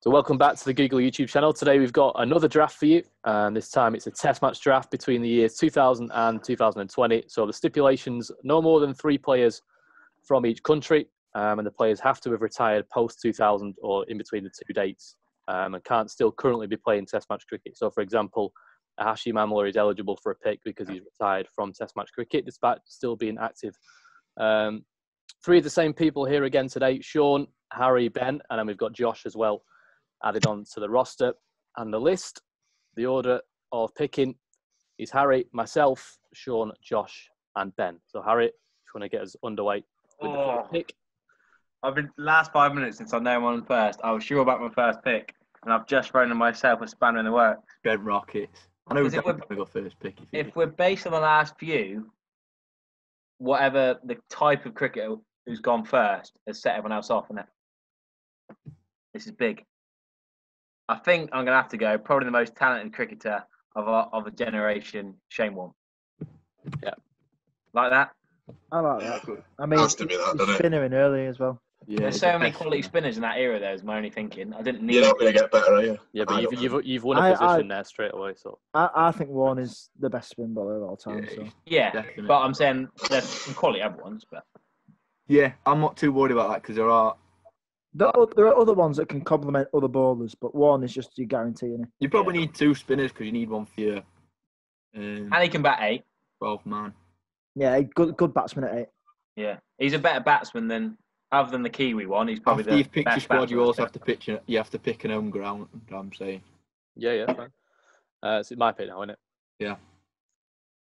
So welcome back to the Googly YouTube channel. Today we've got another draft for you, and this time it's a test match draft between the years 2000 and 2020. So the stipulations, no more than 3 players from each country, and the players have to have retired post-2000 or in between the 2 dates, and can't still currently be playing test match cricket. So for example, Ahashi Mamla is eligible for a pick because he's retired from test match cricket despite still being active. 3 of the same people here again today: Sean, Harry, Ben, and then we've got Josh as well added on to the roster and the list. The order of picking is Harry, myself, Sean, Josh, and Ben. So Harry, if you want to get us underway with the first pick. I've been last 5 minutes since I know I'm on first. I was sure about my first pick, and I've just thrown myself a spanner in the works. Red Rockets. I know we're going to go first pick. If we're based on the last few, whatever the type of cricketer who's gone first has set everyone else off, innit? This is big. I think I'm going to have to go probably the most talented cricketer of a generation, Shane Warne. Yeah. Like that? I like that. I mean, he's spinner in early as well. Yeah, there's so many quality spinners in that era, though, is my only thinking. I didn't need... You're not going to get better, are you? Yeah, but you've won a position there straight away. So I think Warne is the best spin bowler of all time. Yeah, so. But I'm saying there's some quality other ones. But yeah, I'm not too worried about that because there are other ones that can complement other bowlers, but Warne is just your guarantee, isn't it? You probably need 2 spinners because you need one for your... and he can bat 8. 12th man. Yeah, good batsman at 8. Yeah, he's a better batsman than... Other than the Kiwi one, he's probably After you've picked your squad, you also have to pick an home ground. I'm saying. Yeah, fine. It's my pick now, isn't it? Yeah.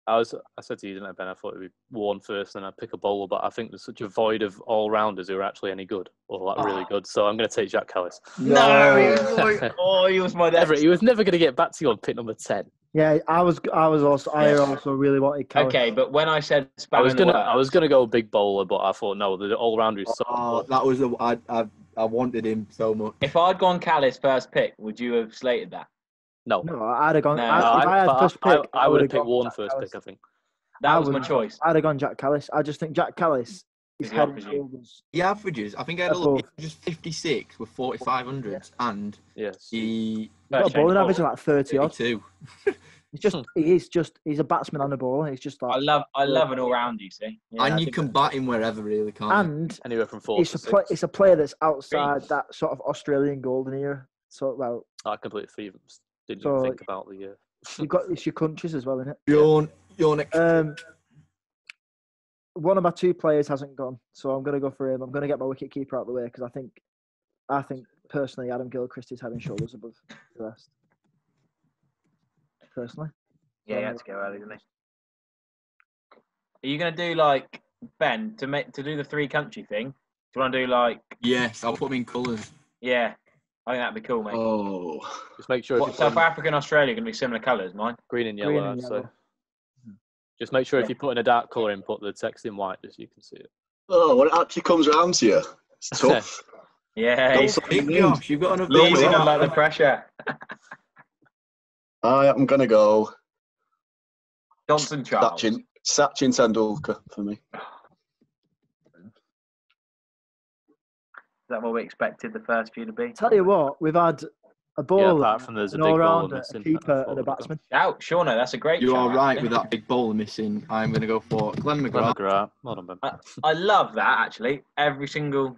I said to you, didn't I, Ben? I thought it'd be Warne first, and I'd pick a bowler, but I think there's such a void of all rounders who are actually any good or like really good. So I'm going to take Jack Callis. No, he was my next. He was never going to get back to you on pick number 10. Yeah, I also really wanted Callis. Okay, but when I said I was gonna go big bowler, but I thought no, the all rounder is so. Oh, that was I wanted him so much. If I'd gone Callis first pick, would you have slated that? No, I'd have gone. No, if I had first pick, I would have picked Warne first pick. I think that was my choice. I'd have gone Jack Callis. I just think Jack Callis. He averages. I think I had a look. Just 56 with 4,500s, and he got a bowling average of like 30 odd. 32. He's a batsman and a bowler. He's just like I love an all round. You see, and you can bat him wherever, really, can't you? And anywhere from 4 to 6. It's a player that's outside that sort of Australian golden era. So I completely didn't even think about the year. It's your countries as well, isn't it? Your next. One of my 2 players hasn't gone, so I'm going to go for him. I'm going to get my wicket keeper out of the way because I think personally Adam Gilchrist is head and shoulders above the rest. Personally, yeah, he had to go early, didn't he? Are you going to do like Ben to do the 3 country thing? Do you want to do like? Yes, I'll put them in colours. Yeah, I think that'd be cool, mate. Oh, just make sure. South Africa and Australia are going to be similar colours, mine. Green and yellow. So just make sure if you put in a dark colour and put the text in white, just so you can see it. Oh, when it actually comes around to you, it's tough. Yeah, you've got enough. Easy, don't like the pressure. I'm going to go Johnson Charles. Sachin Tendulkar for me. Is that what we expected the first few to be? Tell you what, we've had a bowler, apart from there's a an big all-rounder, a keeper, and a batsman. Out, Shauna, that's a great. You are right with that big bowler missing. I'm going to go for Glenn McGrath. Well done, Ben. I love that actually. Every single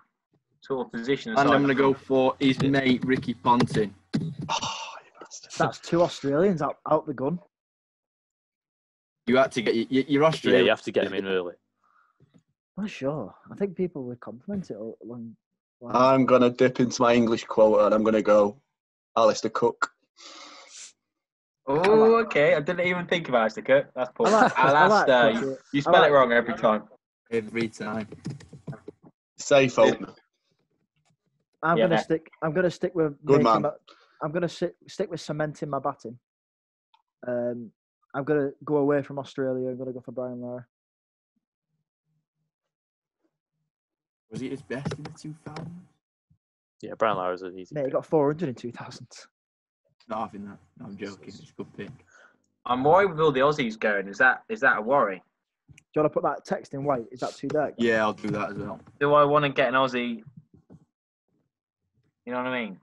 sort of position. And I'm going to go for his mate Ricky Ponting. Oh, that's 2 Australians out the gun. You had to get your Australian. Yeah, you have to get him in early. Not sure. I think people would compliment it. I'm going to dip into my English quota and I'm going to go Alistair Cook. Oh, okay. I didn't even think of Alistair Cook. That's poor. Alistair, you spell it wrong every time. Every time. Safe opener. I'm going to stick with. Good man. I'm going to stick with cementing my batting. I'm going to go away from Australia. I'm going to go for Brian Lara. Was he his best in the 2000s? Yeah, Brian Lara's an easy. Yeah, he got 400 in 2000. Not having that. No, I'm joking. It's a good pick. I'm worried with all the Aussies going. Is that a worry? Do you want to put that text in white? Is that too dark? Yeah, I'll do that as well. Do I want to get an Aussie? You know what I mean?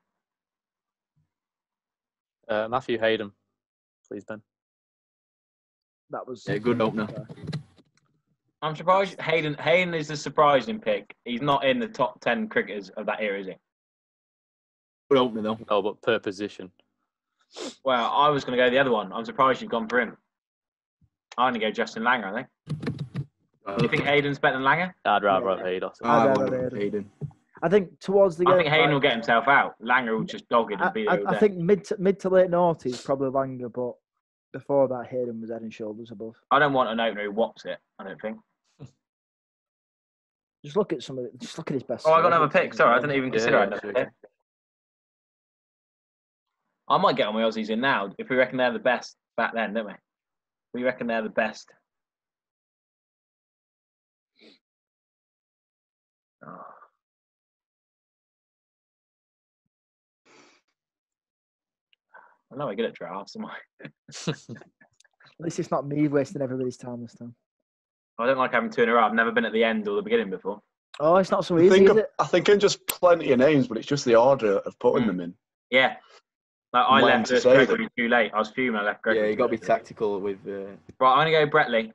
Matthew Hayden, please, Ben. That was Yeah, good opener. I'm surprised Hayden is the surprising pick. He's not in the top 10 cricketers of that era, is he? Good opener, though. Oh, but per position. Well, I was going to go the other one. I'm surprised you've gone for him. I'm going to go Justin Langer, I think. Do you think Hayden's better than Langer? I'd rather have Hayden. I I'd want rather Hayden. I think towards the I end, think Hayden will get himself out. Langer will just dog it and be there all I day. think mid to late noughties probably Langer, but before that, Hayden was head and shoulders above. I don't want an opener who whops it, I don't think. Just look at just look at his best. Oh, I got scores. another pick. Sorry, I didn't even consider it. I might get on my Aussies in now if we reckon they're the best back then, don't we? We reckon they're the best. Oh. I'm not very good at drafts, am I? At least it's not me wasting everybody's time this time. I don't like having two in a row. I've never been at the end or the beginning before. Oh, it's not so easy, is it? I think in just plenty of names, but it's just the order of putting them in. Yeah. Like I left Gregory too late. I was fuming. I left Gregory. Yeah, you got to be tactical with. Right, I'm going to go Brett Lee.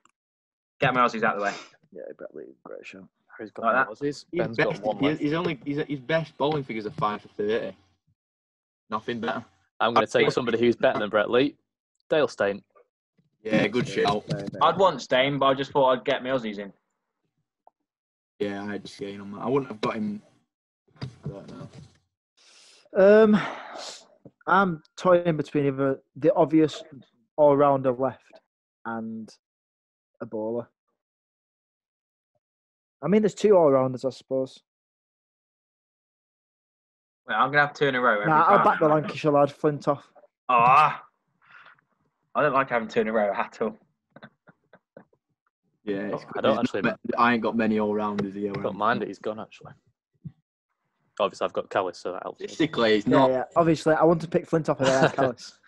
Get my Aussies out of the way. Yeah, Brett Lee, great shot. He's got Aussies. Ben's got one left. His best bowling figures are 5 for 30. Nothing better. I'm going to take somebody who's better than Brett Lee. Dale Steyn. Yeah, good shout. I'd want Steyn, but I just thought I'd get my Aussies in. Yeah, I had Steyn on that. I wouldn't have got him. I don't know. I'm toying between either the obvious all-rounder left and a bowler. I mean, there's two all-rounders, I suppose. Well, I'm going to have two in a row. Every Nah, time. I'll back the Lancashire lad, Flintoff. Ah, I don't like having two in a row at all. Yeah, it's I don't actually. I ain't got many all-rounders here. I don't mind it. He's gone actually. Obviously, I've got Callis, so that helps. Statistically, he's not. Yeah. Obviously, I want to pick Flintoff and I have Callis.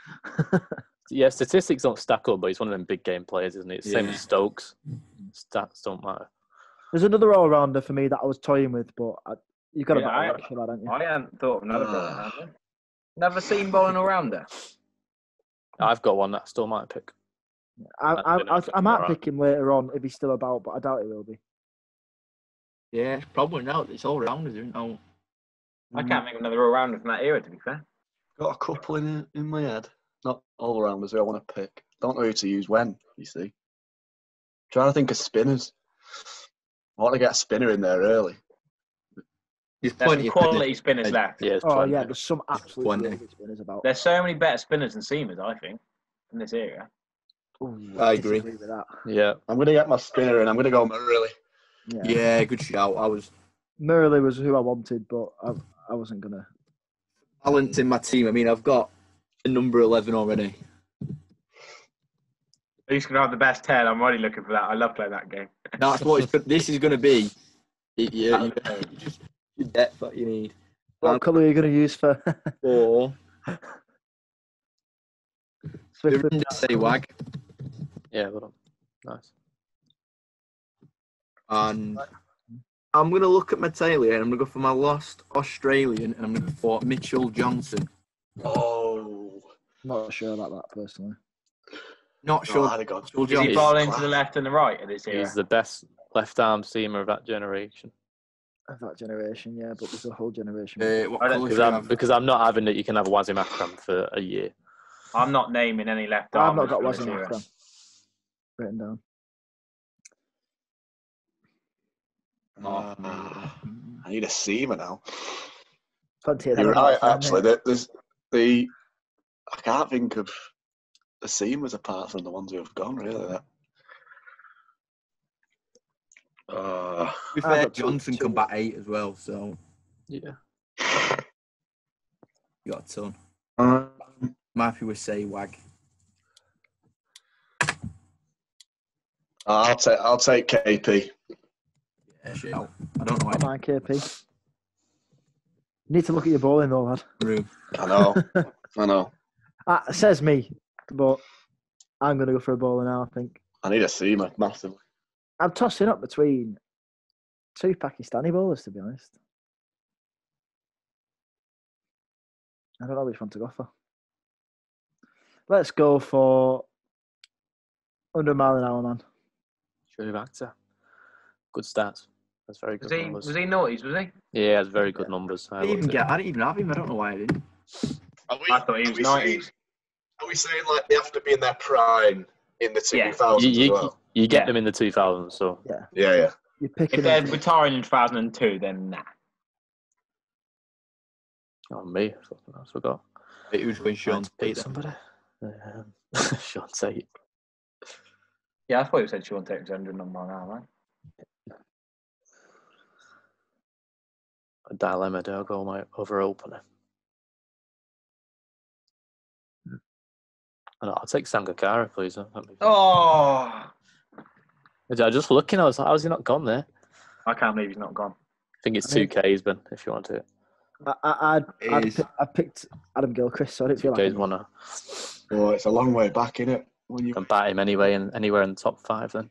Yeah, statistics don't stack up, but he's one of them big game players, isn't he? It's the same as Stokes. Stats don't matter. There's another all-rounder for me that I was toying with, but you've got to back the Lancashire lad, haven't you? I hadn't thought of another all-rounder. Never seen bowling all-rounder. I've got one that I still might pick. I might pick him later on if he's still about, but I doubt he will be. Yeah, probably not. It's all-rounders, isn't it? I can't think of another all-rounder from that era, to be fair. Got a couple in my head. Not all rounders who I want to pick. Don't know who to use when, you see. Trying to think of spinners. I want to get a spinner in there early. There's There's plenty some quality spinners left. Yeah, There's some absolutely good spinners about. There's so many better spinners than seamers, I think, in this era. Ooh, I agree with that. Yeah. I'm going to get my spinner and I'm going to go Murali. Yeah, good shout. Murali was who I wanted, but I wasn't going to. Balance in my team. I mean, I've got a number 11 already. Who's going to have the best 10? I'm already looking for that. I love playing that game. That's what this is going to be. Just the depth that you need. What colour are you going to use for? Or say wag. Yeah, well done. Nice. And I'm going to look at my tail here and I'm going to go for my lost Australian and I'm going to go for Mitchell Johnson. Oh. Not sure about that, personally. Not sure. Is he bowling to the left and the right of this era? He's the best left-arm seamer of that generation. Of that generation, yeah, but there's a whole generation. Because I'm not having that you can have Wazim Akram for a year. I'm not naming any left arm. I've not got Wazim Akram written down. I need a seamer now. You're right, actually. There's I can't think of the seamers apart from the ones who have gone, really. To be fair, Johnson come back 8 as well, so yeah. You got a ton. Matthew would say wag. I'll take KP. Yeah, shit. I don't know. Come on, KP. You need to look at your bowling though, lad. True. I know. Says me, but I'm going to go for a bowler now, I think. I need a seamer, massively. I'm tossing up between 2 Pakistani bowlers, to be honest. I don't know which one to go for. Let's go for 100 mile an hour, man. True actor. Good stats. That's very good numbers. Was he noughties, was he? Yeah, that's very good numbers. I didn't even have him. I don't know why I didn't. I thought he was 90s. Are we saying like they have to be in their prime in the 2000s as well? You get them in the 2000s, so yeah. You're picking. If they're retiring in 2002, then nah. Oh, me. I forgot. It was when Sean beat somebody. Sean Tate. Yeah, I thought you said Sean Tate was 100 on mile an hour, right? A dilemma. Do I go my over opener? I'll take Sangakkara, please. Oh! I was just looking. I was like, how's he not gone there? I can't believe he's not gone. I think it's 2K's, Ben, if you want it. I picked Adam Gilchrist, so I didn't feel like 2K's one. Oh, it's a long way back, innit? You can bat him anyway, and anywhere in the top 5 then.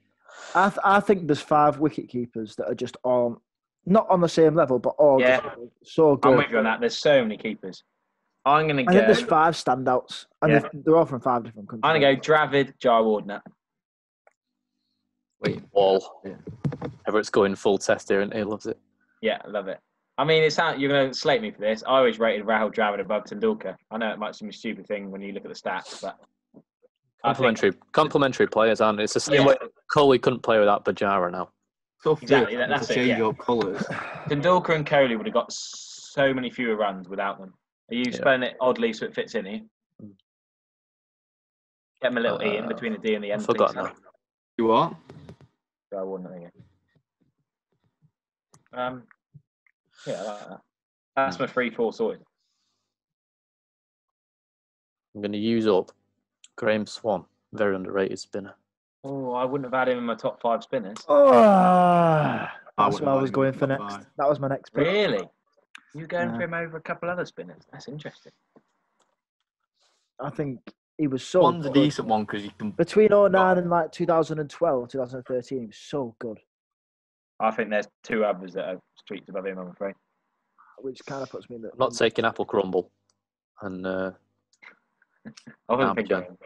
I think there's 5 wicket keepers that are just not on the same level, but all just so good. I'm with you on that. There's so many keepers. I'm going to go... I think there's 5 standouts, and they're all from 5 different countries. I'm going to go Dravid, Jayawardene. Wait, Wall. Yeah. Everett's going full test here, and he loves it. Yeah, I love it. I mean, you're going to slate me for this. I always rated Rahul Dravid above Tendulkar. I know it might seem a stupid thing when you look at the stats, but... Complementary players, aren't it? It's the same way Kohli couldn't play without Bajara now. Exactly, that's it. Change your colours. Tendulkar and Kohli would have got so many fewer runs without them. Are you spelling it oddly so it fits in here? Get him a little E in between the D and the N. I forgot now. You what? So I wouldn't think it. Yeah, I like that. That's my 3-4 sorted. I'm going to use up Graham Swan, very underrated spinner. Oh, I wouldn't have had him in my top 5 spinners. Oh, that's what I was going for next. 5. That was my next pick. Really? You going for him over a couple other spinners? That's interesting. I think he was so One's a decent one because you can... Between 2009 and like 2012, 2013, he was so good. I think there's 2 others that are streets above him, I'm afraid. Which kind of puts me in the... I'm not taking Apple Crumble. And... I wasn't thinking...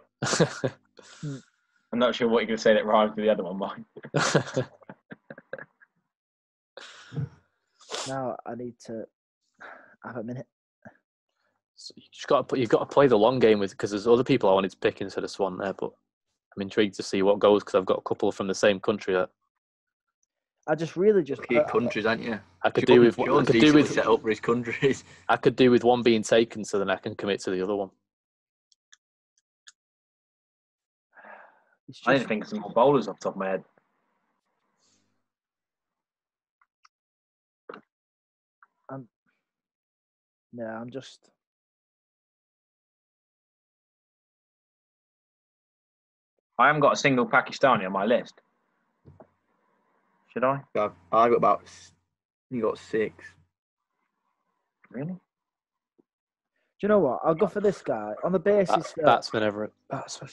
I'm not sure what you're going to say that rhymes with the other one, Mike. Now I need to have a minute. So you've got to play the long game with, because there's other people I wanted to pick instead of Swan there, but I'm intrigued to see what goes because I've got a couple from the same country that I just really countries, aren't you? I could do with set up for his countries. I could do with one being taken, so then I can commit to the other one. I need to think of some more bowlers off the top of my head. I'm just... I haven't got a single Pakistani on my list. Should I? I've got about... You got 6. Really? Do you know what? I'll go for this guy on the basis... Batsman Everett. Batsman.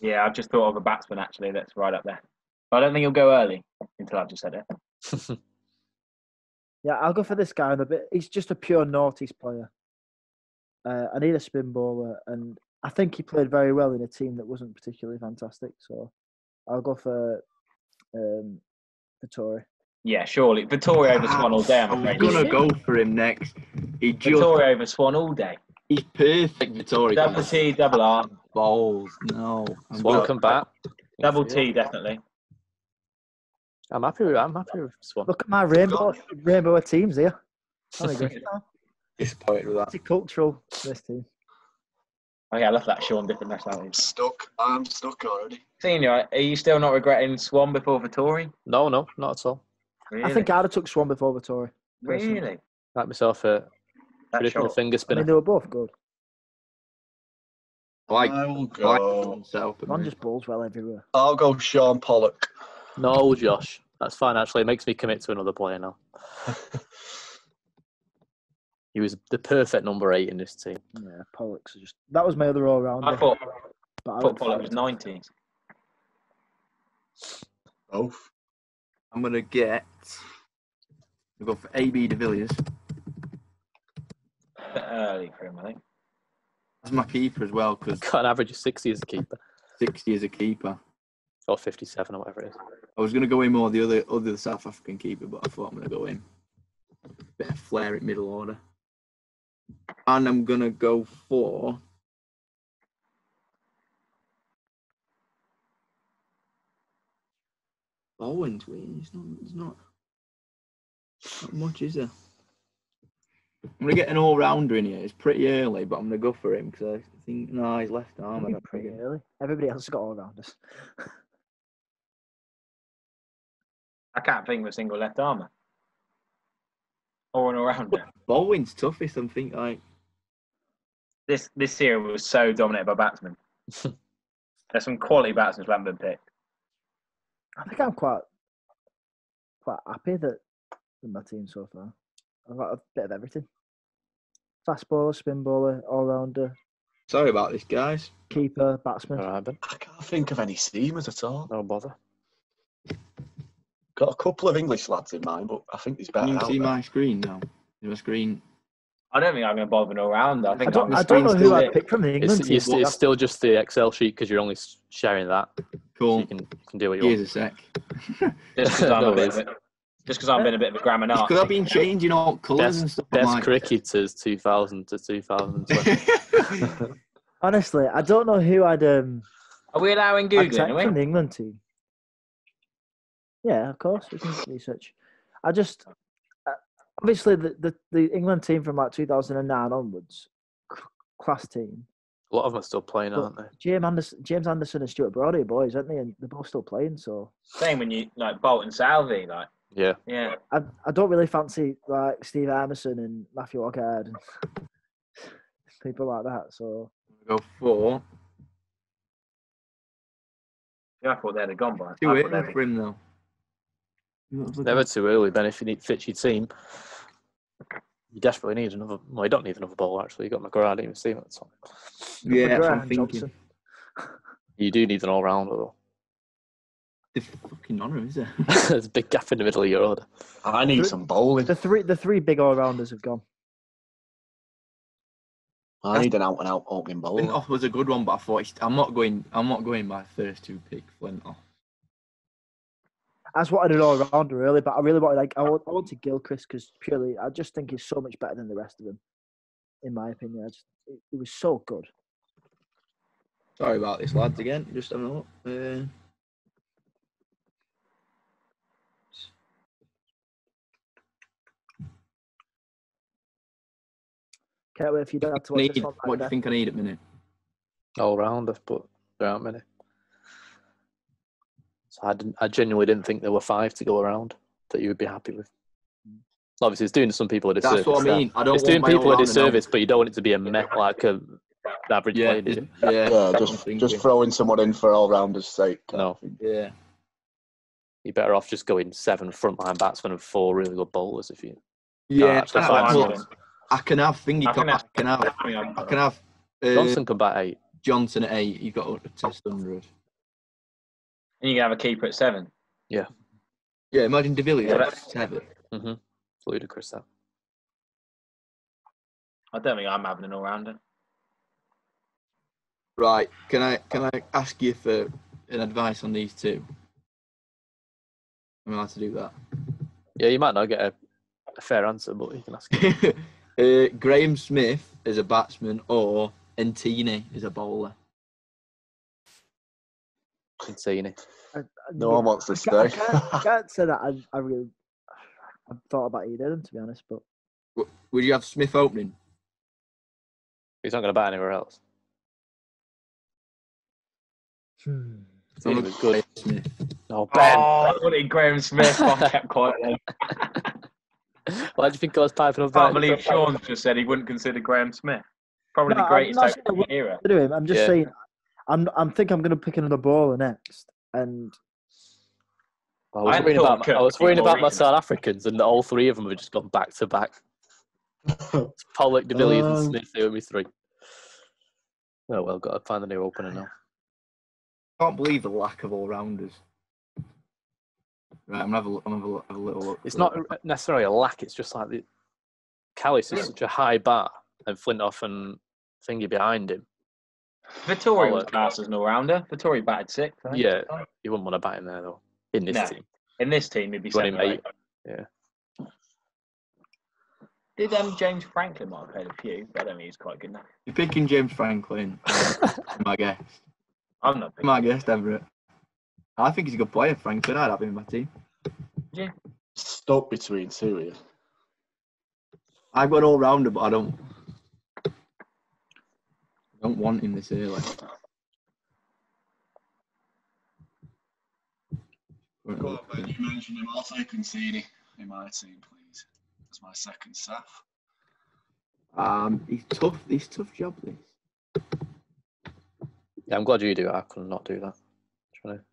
Yeah, I've just thought of a batsman, actually, that's right up there. But I don't think he'll go early until I've just said it. Yeah, I'll go for this guy. He's just a pure noughties player. I need a spin bowler, and I think he played very well in a team that wasn't particularly fantastic. So I'll go for Vittori. Yeah, surely. Vittori over Swan all day, I'm afraid. I'm going to go for him next. Vittori over Swan all day. He's perfect, Vittori. Double T, double R. Balls. No. Swan can bat. Double T, definitely. I'm happy with Swan. Look at my rainbow of teams here. Disappointed with that. Multicultural, this team. Oh yeah, I love that Sean different nationalities. I'm stuck already. Senior, are you still not regretting Swan before Vittori? No, not at all. Really? I think I'd have took Swan before Vittori. Really? Like myself a traditional finger spinner. I mean, they were both good. I will go. One just bowls well everywhere. I'll go Sean Pollock. No, Josh. That's fine, actually. It makes me commit to another player now. He was the perfect number 8 in this team. Yeah, Pollock's just... That was my other all-round. I thought Pollock was 90s. Both. I'm going to go for AB de Villiers. A bit early for him, I think. That's my keeper as well, because Got an average of 60 as a keeper. 60 as a keeper. Or 57 or whatever it is. I was going to go in more the other South African keeper, but I thought I'm going to go in. Bit of flair at middle order. And I'm going to go for... Bowen's win. It's not much, is there? I'm going to get an all-rounder in here. It's pretty early, but I'm going to go for him because I think, no, he's left arm. I don't Pretty think. early. Everybody else has got all-rounders. I can't think of a single left armour. Or an all-rounder. Bowen's toughest, I think. Like, This year was so dominated by batsmen. There's some quality batsmen who haven't been picked. I think I'm quite happy that with my team so far. I've got a bit of everything. Fast bowler, spin bowler, all-rounder, sorry about this, guys. keeper, batsman. All right, Ben. I can't think of any seamers at all. No bother. Got a couple of English lads in mind, but I think there's better Can you out see there. my screen now? Is my screen... I don't think I'm going to bother an all-rounder. I I think don't I'm know who I'd it. pick from the England team. It's still just the Excel sheet because you're only sharing that. Cool. So you can do what you Here's want. a sec. Just because I'm, No, a bit of a- just 'cause I'm being a bit of a grammar nut. Because I've been changing all colours and stuff. I'm Best like- cricketers 2000 to 2020. Honestly, I don't know who I'd Are we allowing I'd Googly, take are from we? the England team. Yeah, of course, we can research. I just obviously the England team from like 2009 onwards, class team. A lot of them are still playing, But aren't they? James Anderson and Stuart Broad are boys, aren't they? And they're both still playing. So Same when you like Bolt and Salvi, like Yeah. yeah. I don't really fancy like Steve Emerson and Matthew Ogard and people like that. So Go for... Yeah, I thought they'd have gone by. Too I thought early they'd for him, though. Never too early, Ben. If you need fit your team, you desperately need another. Well, you don't need another bowler, actually. You got McGrath, I didn't even see him at the time. Yeah, McGrath I'm and thinking. Johnson. You do need an all rounder, though. There's fucking none of them, is there? There's a big gap in the middle of your order. I need some bowling. The three big all rounders have gone. I need an out-and-out opening bowler. Flintoff was a good one, but I thought I'm not going by first two pick Flintoff. I just wanted an all rounder really, but I really wanted I wanted Gilchrist because purely I just think he's so much better than the rest of them, in my opinion. It was so good. Sorry about this, lads. Again, just having a look. Can't wait for you to have to watch this one. What do you think I need at minute? All rounder, but there aren't many. So I genuinely didn't think there were 5 to go around that you would be happy with. Obviously, it's doing some people a disservice. That's what I mean. I don't It's want doing my people a all-rounder disservice, but you don't want it to be a like a average player, do you? Yeah, Yeah, that's what I'm thinking. just throwing someone in for all-rounders' sake. No. Yeah. You're better off just going 7 frontline batsmen and 4 really good bowlers if you. Yeah, actually, that's what I'm fine. doing. I can have thingy. I can I can have Johnson can bat 8. Johnson at 8. You got to test 100. And you can have a keeper at 7. Yeah, imagine De Villiers Yeah, at 7. Mm-hmm. It's ludicrous, that. I don't think I'm having an all-rounder. Right. Can I ask you for an advice on these two? I'm allowed to do that. Yeah, you might not get a fair answer, but you can ask. Graham Smith is a batsman or Ntini is a bowler. Insane. No one wants to stay. I can't say that I've thought about either of them, to be honest. But Would you have Smith opening? He's not going to bat anywhere else. I'm He gonna was go good. Graham Smith. Oh, Ben. Oh, I wanted Graham Smith, but I kept quiet then. Why do you think I was piping up I can't that? believe Sean just said he wouldn't consider Graham Smith. Probably No, the I'm greatest not out saying I of the era. anyway, I'm just Yeah. saying I'm thinking I'm going to pick another bowler next, and I was I worrying thought about, Cook I was would be worrying more about my recent. South Africans, and all 3 of them have just gone back to back. Pollock, De Villiers, and Smith. They would be 3. Oh well, got to find the new opener now. I can't believe the lack of all-rounders. Right, I'm gonna have a little look. It's not necessarily a lack. It's just like the Callis is such a high bar, and Flintoff and thingy behind him. Vittori was classed as an all-rounder. Vittori batted 6th. I think. Yeah, you wouldn't want to bat him there though. In this No. team, In this team, he'd be Running 7th or mate. 8th. Yeah. Did James Franklin might have played a few, but I don't think he's quite good enough. You're picking James Franklin. My guess. I'm not picking My guess, Everett. I think he's a good player, Franklin. I'd have him in my team. him. Stuck between two here. I've got all rounder, but I don't want him this early. Go on, Ben. You mentioned him. I'll take Concini in my team, please. That's my second Saf. He's tough. He's a tough job, this. Yeah, I'm glad you do it. I could not do that. Trying to...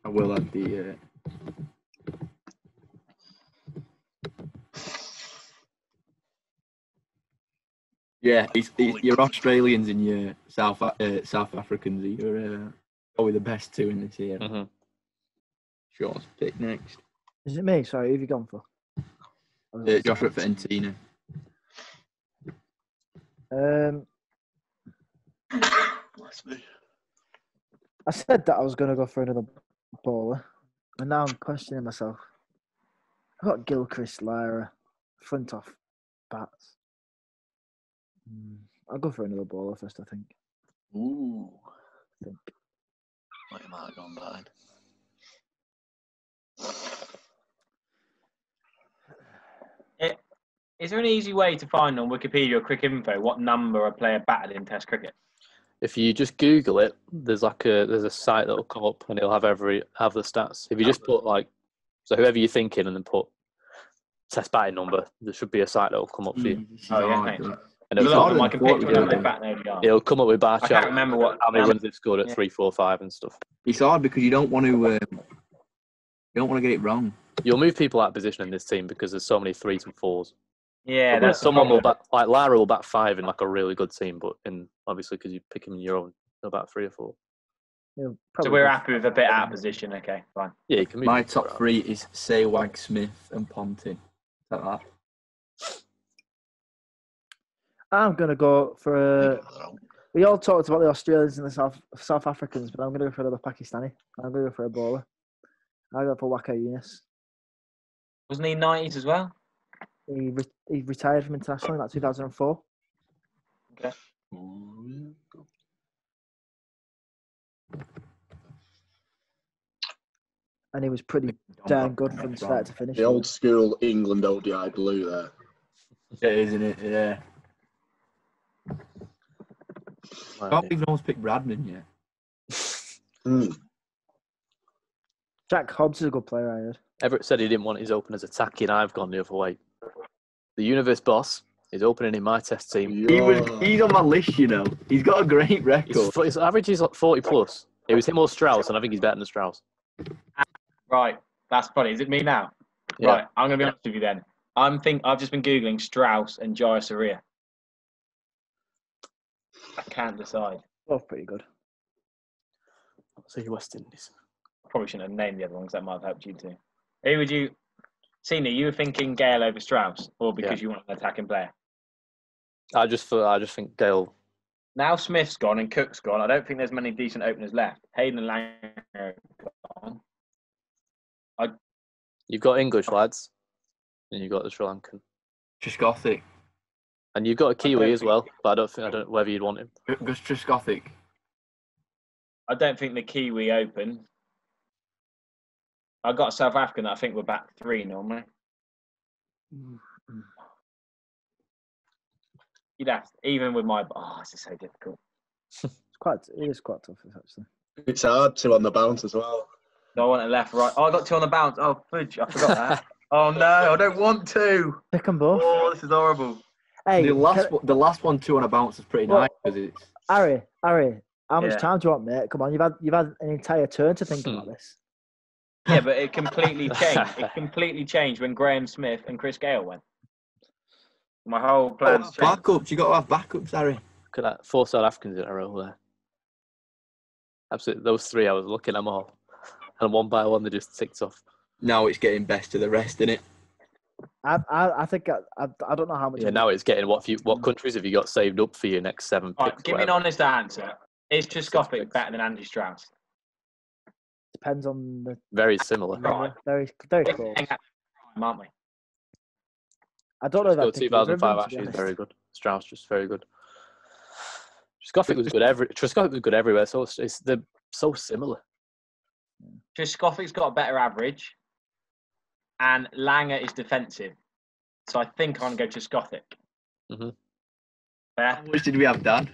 I will add the. Yeah, your Australians and your South Africans. You're probably the best two in this year. Mm-hmm. Sean's pick next. Is it me? Sorry, who have you gone for? Joshua Fentina. Bless me. I said that I was going to go for another bowler, and now I'm questioning myself. I've got Gilchrist, Lara, front off bats. I'll go for another bowler first, I think. Ooh. I think. What am I gone behind? Is there an easy way to find on Wikipedia or Cricket Info what number a player batted in Test cricket? If you just Google it, there's a site that'll come up and it'll have the stats. If you just put so whoever you're thinking and then put Test batting number, there should be a site that'll come up for you. Oh yeah, thanks. And A it'll lot come, of them I can picture when they bat in ODI. it'll come up with bar I chart. can't remember how many runs they've scored at 3, 4, 5 and stuff. It's hard because you don't want to. You don't want to get it wrong. You'll move people out of position in this team because there's so many 3s and 4s. Yeah, But that's someone will the bat like Lara will bat 5 in like a really good team, but obviously because you pick him in your own, he'll bat 3 or 4. Yeah, So we're happy with a bit out of position. Okay, fine. Yeah, you can move. My people top around. 3 is Saywag, Smith, and Ponting. Like that. I'm going to go for. We all talked about the Australians and the South Africans, but I'm going to go for another Pakistani. I'm going to go for a bowler. I'll go for Waka Yunus. Wasn't he 90s as well? He retired from international in 2004. Okay. And he was pretty damn good from start to finish. The old school England ODI blue there. It is, isn't it? Yeah. I can't even almost pick Bradman yet. Jack Hobbs is a good player, I heard. Everett said he didn't want his openers attacking. I've gone the other way. The Universe Boss is opening in my Test team. He's on my list, you know. He's got a great record. His average is like 40 plus. It was him or Strauss, and I think he's better than Strauss. Right, that's funny. Is it me now? Yeah. Right, I'm going to be honest with you then. I've just been Googling Strauss and Jaya Surya. I can't decide. Both pretty good. So you West Indies. Probably shouldn't have named the other ones. That might have helped you too. Who would you... Sina, you were thinking Gale over Strauss, or because you want an attacking player? I just think Gale. Now Smith's gone and Cook's gone. I don't think there's many decent openers left. Hayden and Langer are gone. You've got English lads, and you've got the Sri Lankan, Triscothic. and you've got a Kiwi as well. But I don't know whether you'd want him. Gus Triscothic. I don't think the Kiwi open. I got a South African that I think we're back 3 normally. You'd have to, even with my... Oh, this is so difficult. It is quite tough, actually. It's hard to on the bounce as well. Do I want it left, right? Oh, I got 2 on the bounce. Oh, fudge, I forgot that. Oh, no, I don't want to. Pick them both. Oh, this is horrible. Hey, The last one, 2 on a bounce is pretty nice because it's. Harry, how much Yeah. time do you want, mate? Come on, you've had an entire turn to think about this. Yeah, but it completely changed. It completely changed when Graham Smith and Chris Gale went. My whole plans changed. Backups, you got to have backups, Harry. Look at that, 4 South Africans in a row there. Absolutely, those 3 I was looking at them all, and one by one they just ticked off. now it's getting best of the rest, isn't it? I think I don't know how much. Yeah, now it's getting what countries have you got saved up for your next 7 All picks? right, give me an whatever? honest answer. Is Trescothic picks. better than Andy Strauss? Depends on the Very similar. Right. very close. Aren't we? I don't know if Still, I'd pick either of 2005 them, to be actually is honest. very good. Strauss just very good. Trescothic was good Trescothic was good everywhere. So they're so similar. Trescothic's got a better average, and Langer is defensive. So I think I'm going to go Trescothic. Mhm. Yeah. How much did we have, Dan?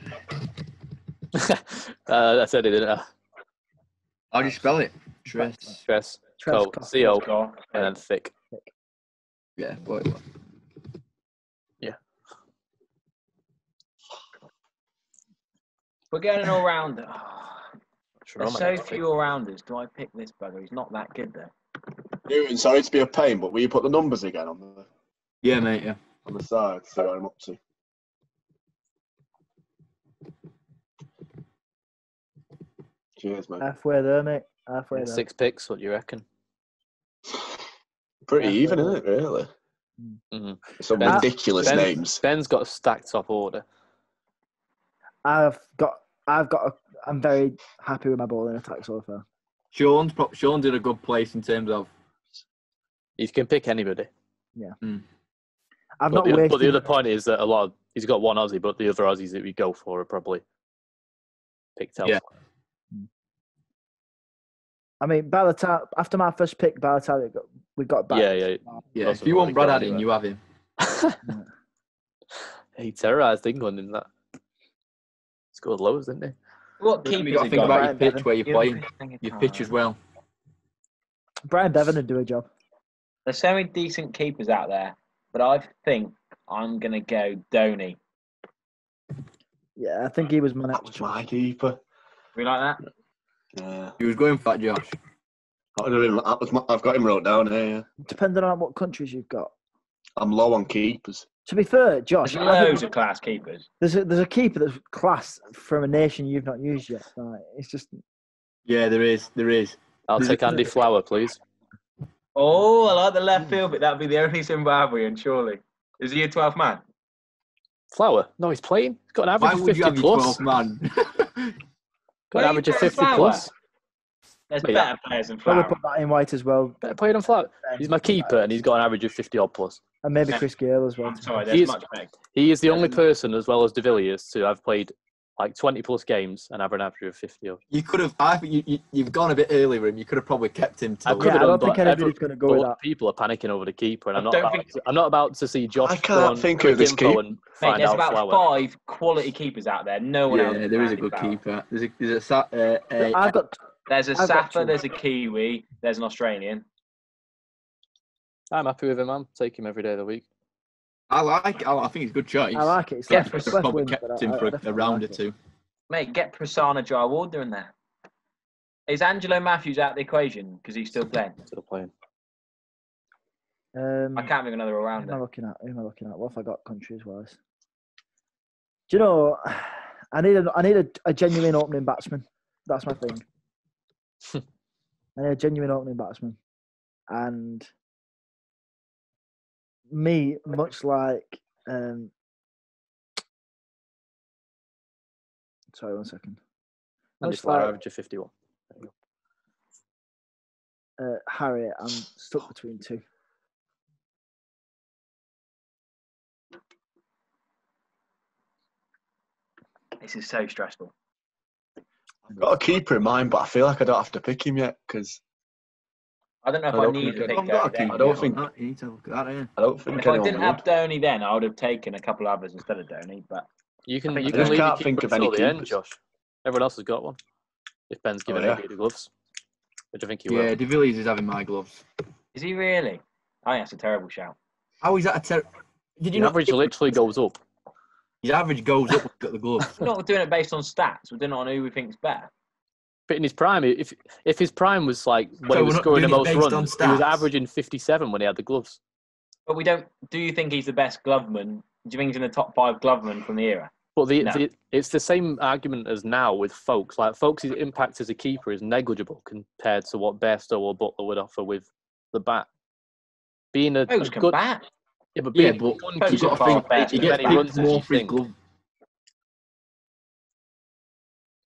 I said it, didn't I? How do you spell it? Tres. Stress, Trescothic. Co, CO, Score. and then thick. Yeah, boy, what? We're getting an all-rounder. There's so Romanek, few all-rounders. Do I pick this bugger? He's not that good, though. Newton, sorry to be a pain, but will you put the numbers again on Yeah, mate. Yeah. the side? See what I'm up to. Cheers, mate. Halfway there, mate. Halfway there. 6 picks. What do you reckon? Pretty Yeah. even, isn't it? Really. Mm-hmm. Some Ben's- ridiculous names. Ben's got a stacked top order. I'm very happy with my bowling attack so far. Sean's in a good place in terms of. You can pick anybody. I've But not the wasted. other point is that he's got one Aussie, but the other Aussies that we go for are probably picked elsewhere. I mean, by the time after my first pick, by the time we got back. Yeah. Yeah, Those if you are want Brad already Addin, gone, you have him. He terrorised England in that. Scored loads, didn't he? What You keepers got to have think got? about Brian your pitch Bevan. where you're Give playing. me a thing of Your time. pitch as well. Brian Bevan would do a job. There's so many decent keepers out there, but I think I'm going to go Dhoni. Yeah, I think he was my That next was my keeper. We like that? Yeah. He was going for that, Josh. I've got him wrote down here. Depending on what countries you've got. I'm low on keepers. To be fair, Josh, There's I think loads of class keepers. there's a keeper that's class from a nation you've not used yet. Right? It's just Yeah, there is. I'll There's take Andy Flower, please. Oh, I like the left field bit. That'd be the only Zimbabwean, surely. Is he a 12th man? Flower? No, he's playing. He's got an average Why of would you 50 have your plus. 12th man? Got an Where are you average of putting 50 Flower? plus. There's Mate, better players than probably Flower. put that in white as well, Better player than Flower. He's my keeper, and he's got an average of 50 odd plus. and maybe Chris Gale as well. I'm sorry, He there's is- much better. He is the only person, as well as De Villiers, to have played like 20 plus games and have an average of 50 odd. You could have. I think you've gone a bit early with him. You could have probably kept him I till. could Yeah, have I done, don't think but anybody's going to go with that. people are panicking over the keeper, and I I'm don't not about to see Josh I go can't on think Quick of this Info keeper. and Mate, find there's out about Flower. 5 quality keepers out there. No one else. Yeah, can there is a Andy good Flower. keeper. There's I've got There's a I've got Safa, two. there's a Kiwi, there's an Australian. I'm happy with him, man. Take him every day of the week. I think he's a good choice. I like it. It's Yeah, left, but it's Could left probably wing, kept but him I for a definitely round like or it. two. Mate, get Prasanna Jayawardena in there. Is Angelo Matthews out of the equation because he's still playing? Still playing. I can't think of another Who am I all-rounder. looking at? Who am I looking at? What have I got countries wise? Do you know? I need a genuine opening batsman. That's my thing. I need a genuine opening batsman, and me, much like sorry, 1 second. Andy Much Flower, like average of 51. There you go. Harry, I'm stuck between two. This is so stressful. I've got a keeper in mind, but I feel like I don't have to pick him yet because I don't know if I I don't need think to I've pick got a Dhoni then. keeper I don't on think- that. You need to look at that. Yeah. I don't think If I anyone didn't would. have Dhoni then, I would have taken a couple others instead of Dhoni. But You can I leave just your can't keeper think of until any the end, keepers. Josh. Everyone else has got one. If Ben's given yeah. AB the gloves, which I think he Yeah, will. De Villiers is having my gloves. is he really? I think that's a terrible shout. How is that a Did you The not? average literally goes up. His average goes up when he's got the gloves. We're not doing it based on stats. We're doing it on who we think's better. But in his prime, if his prime was like when So he was we're not scoring the doing it most based on runs, he was stats? averaging 57 when he had the gloves. But we don't. Do you think he's the best gloveman? Do you think he's in the top 5 glovemen from the era? But No. it's the same argument as now with Folks. Like Folks' impact as a keeper is negligible compared to what Bairstow or Butler would offer with the bat. Being a Who's can good, bat? yeah, but Yeah, being but one Coach you've keeper got to far think best he as gets many runs picked as more you for his think. glove.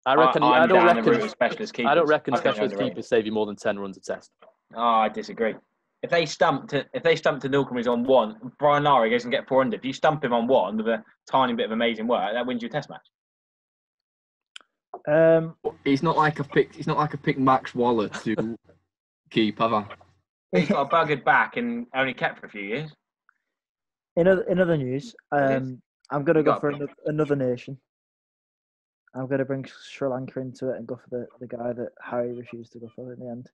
I reckon. I'm I don't down the route reckon. of specialist keepers. I don't reckon I think they're specialist underrated. keepers save you more than 10 runs a test. Oh, I disagree. If they stump to Newcombe, he's on one. Brian Lara goes and get 400. If you stump him on one with a tiny bit of amazing work, that wins you a test match. It's not like I picked Max Waller to keep, have I? He's got a buggered back and only kept for a few years. In other news, I'm going to You go got for a another nation. I'm going to bring Sri Lanka into it and go for the guy that Harry refused to go for in the end.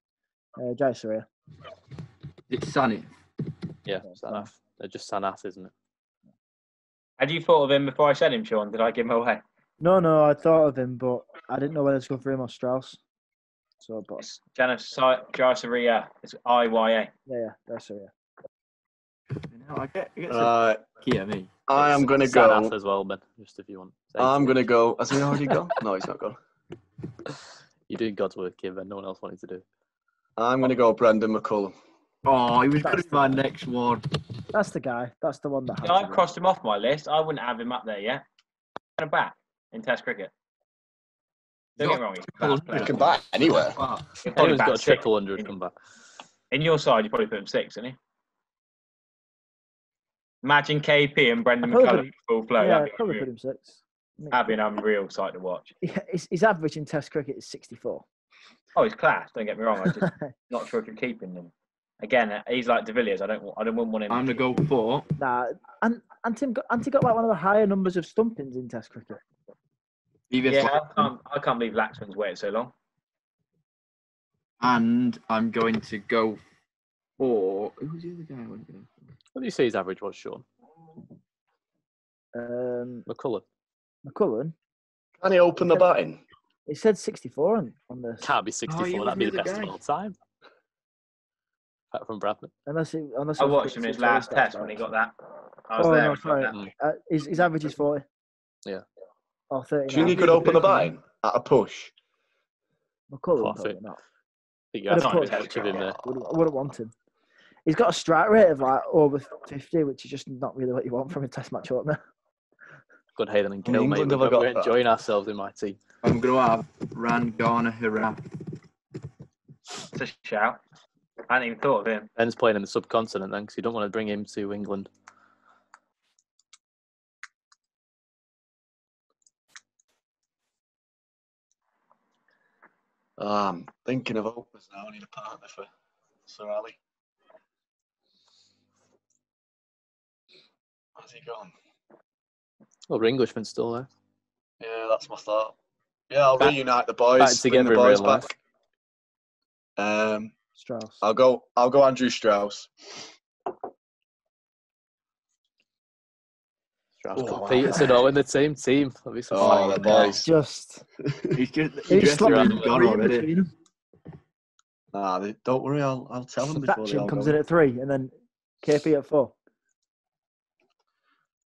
Jayasuriya. It's Sani. Yeah, Sanath. They're just Sanath, isn't it? Had you thought of him before I said him, Sean? Did I give him away? No, I thought of him, but I didn't know whether to go for him or Strauss. So, but It's Jayasuriya. It's IYA. yeah, Jayasuriya. I get Right. me. I am going to Sanath go. as well, Ben, just if you want. I'm going to go. Has he already gone? No, he's not gone. You're doing God's work here, Ben. No one else wanted to do. I'm going to go Brendan McCullum. Oh, he was going to be my next one. That's the guy. That's the one that. Yeah, I've crossed him off my list. I wouldn't have him up there yet. And a bat in Test cricket. Don't get me wrong. He's a class player. He can bat anywhere. He'll probably Anyone's bat got a six. triple 100 come back. In your side, you probably put him 6, didn't he? Imagine KP and Brendan I'd probably McCullum full flow. Yeah, That'd be probably unreal. put him 6. That'd be an unreal sight to watch. His average in Test cricket is 64. Oh, he's class. Don't get me wrong. I'm just not sure if you're keeping him. Again, he's like De Villiers. I wouldn't want him. I'm going to go for. Nah, and Tim got like one of the higher numbers of stumpings in Test cricket. Yeah, I can't believe Laxman's waited so long. And I'm going to go for. Who's the other guy I want to go for? What do you say his average was, Sean? McCullough. McCullough. Can he open the batting? It said 64 on this. Can't be 64. he was That'd be the the other best guy. of all time. Apart from Bradman. Unless I watched him in his last test when he got that. I was Oh, there. no, when he got sorry. that. His average is 40. Yeah. Or 30. Do you think he could open the batting at a push? McCullough, I probably think- not. I think you have But to of put much of him there. I wouldn't want him. He's got a strike rate of like over 50, which is just not really what you want from a Test match opener. Good Hayden and In Kill, mate. England, have I got We're that? enjoying ourselves in my team. I'm going to have Rangana. It's a shout. I hadn't even thought of him. Ben's playing in the subcontinent then, because you don't want to bring him to England. I'm thinking of openers now. I need a partner for Sir Ali. How's he gone? Well, the Englishman's still there. Yeah, that's my thought. Yeah, I'll Back- reunite the back boys. Bring together the in boys real life. back. Strauss. I'll go Andrew Strauss. Strauss Oh, got wow. Peterson all in the same team. That'll be some Oh, fun. the boys. Just. He's just He's dressed around sloppy gone already. Don't worry, I'll tell them before they all Thatchin comes go. in at 3 and then KP at 4.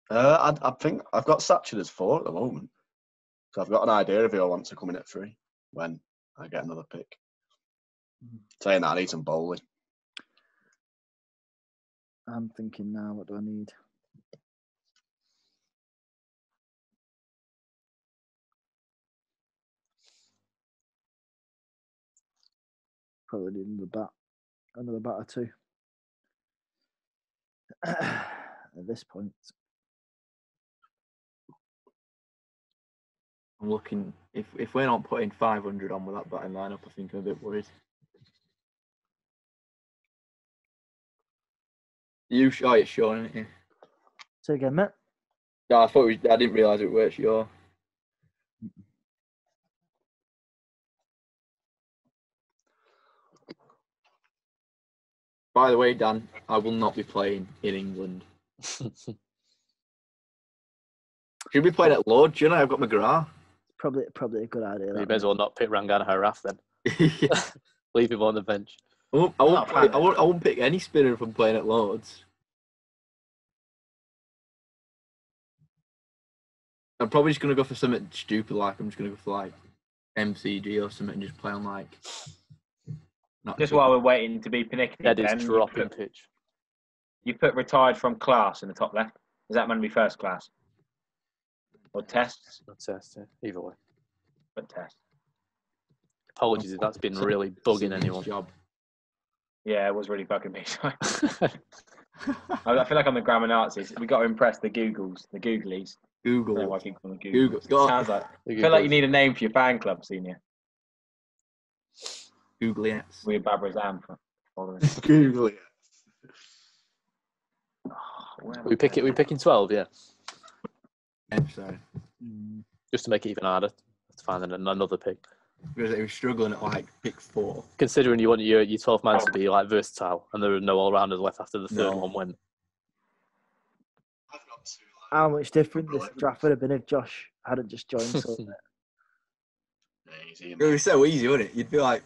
I think I've got Satchel as 4 at the moment. So I've got an idea of who I want to come in at 3 when I get another pick. Saying that, I need some bowling. I'm thinking now, what do I need? Probably need another bat or 2. At this point. I'm looking. If we're not putting 500 on with that batting lineup, I think I'm a bit worried. You sure it's Sean, isn't it? Say again, mate. No, I didn't realise it was Sean. By the way, Dan, I will not be playing in England. Should be playing at Lords, you know? I've got McGrath. Probably a good idea. You that, may as well not pick Rangana Haraf then. Yeah. Leave him on the bench. I won't pick any spinner if I'm playing at Lords. I'm probably just going to go for something stupid, like I'm just going to go for like MCG or something and just play on like Not Just sure. while we're waiting to be panicky, Dead is Ben, dropping pitch. you put retired from class in the top left. Is that meant to be first class? Or tests? Not test, yeah. Either way. But tests. Apologies if that's been really bugging anyone. Job. Yeah, it was really bugging me. Sorry. I feel like I'm the grammar Nazis. We got to impress the Googles, the Googlies. I don't know Google. why I keep calling them Google. Googles. Sounds like. I feel like you need a name for your fan club, senior. Googly Ants. We're Babrazam for following. Google it. We picking 12, yeah. Sorry. Just to make it even harder. Let's find another pick. Because it was struggling at like pick 4. Considering you want your 12 man to be like versatile, and there were no all rounders left after the third one went. I've got 2. How much different this draft would have been if Josh hadn't just joined. So, Easy. It was so easy, wasn't it? You'd be like,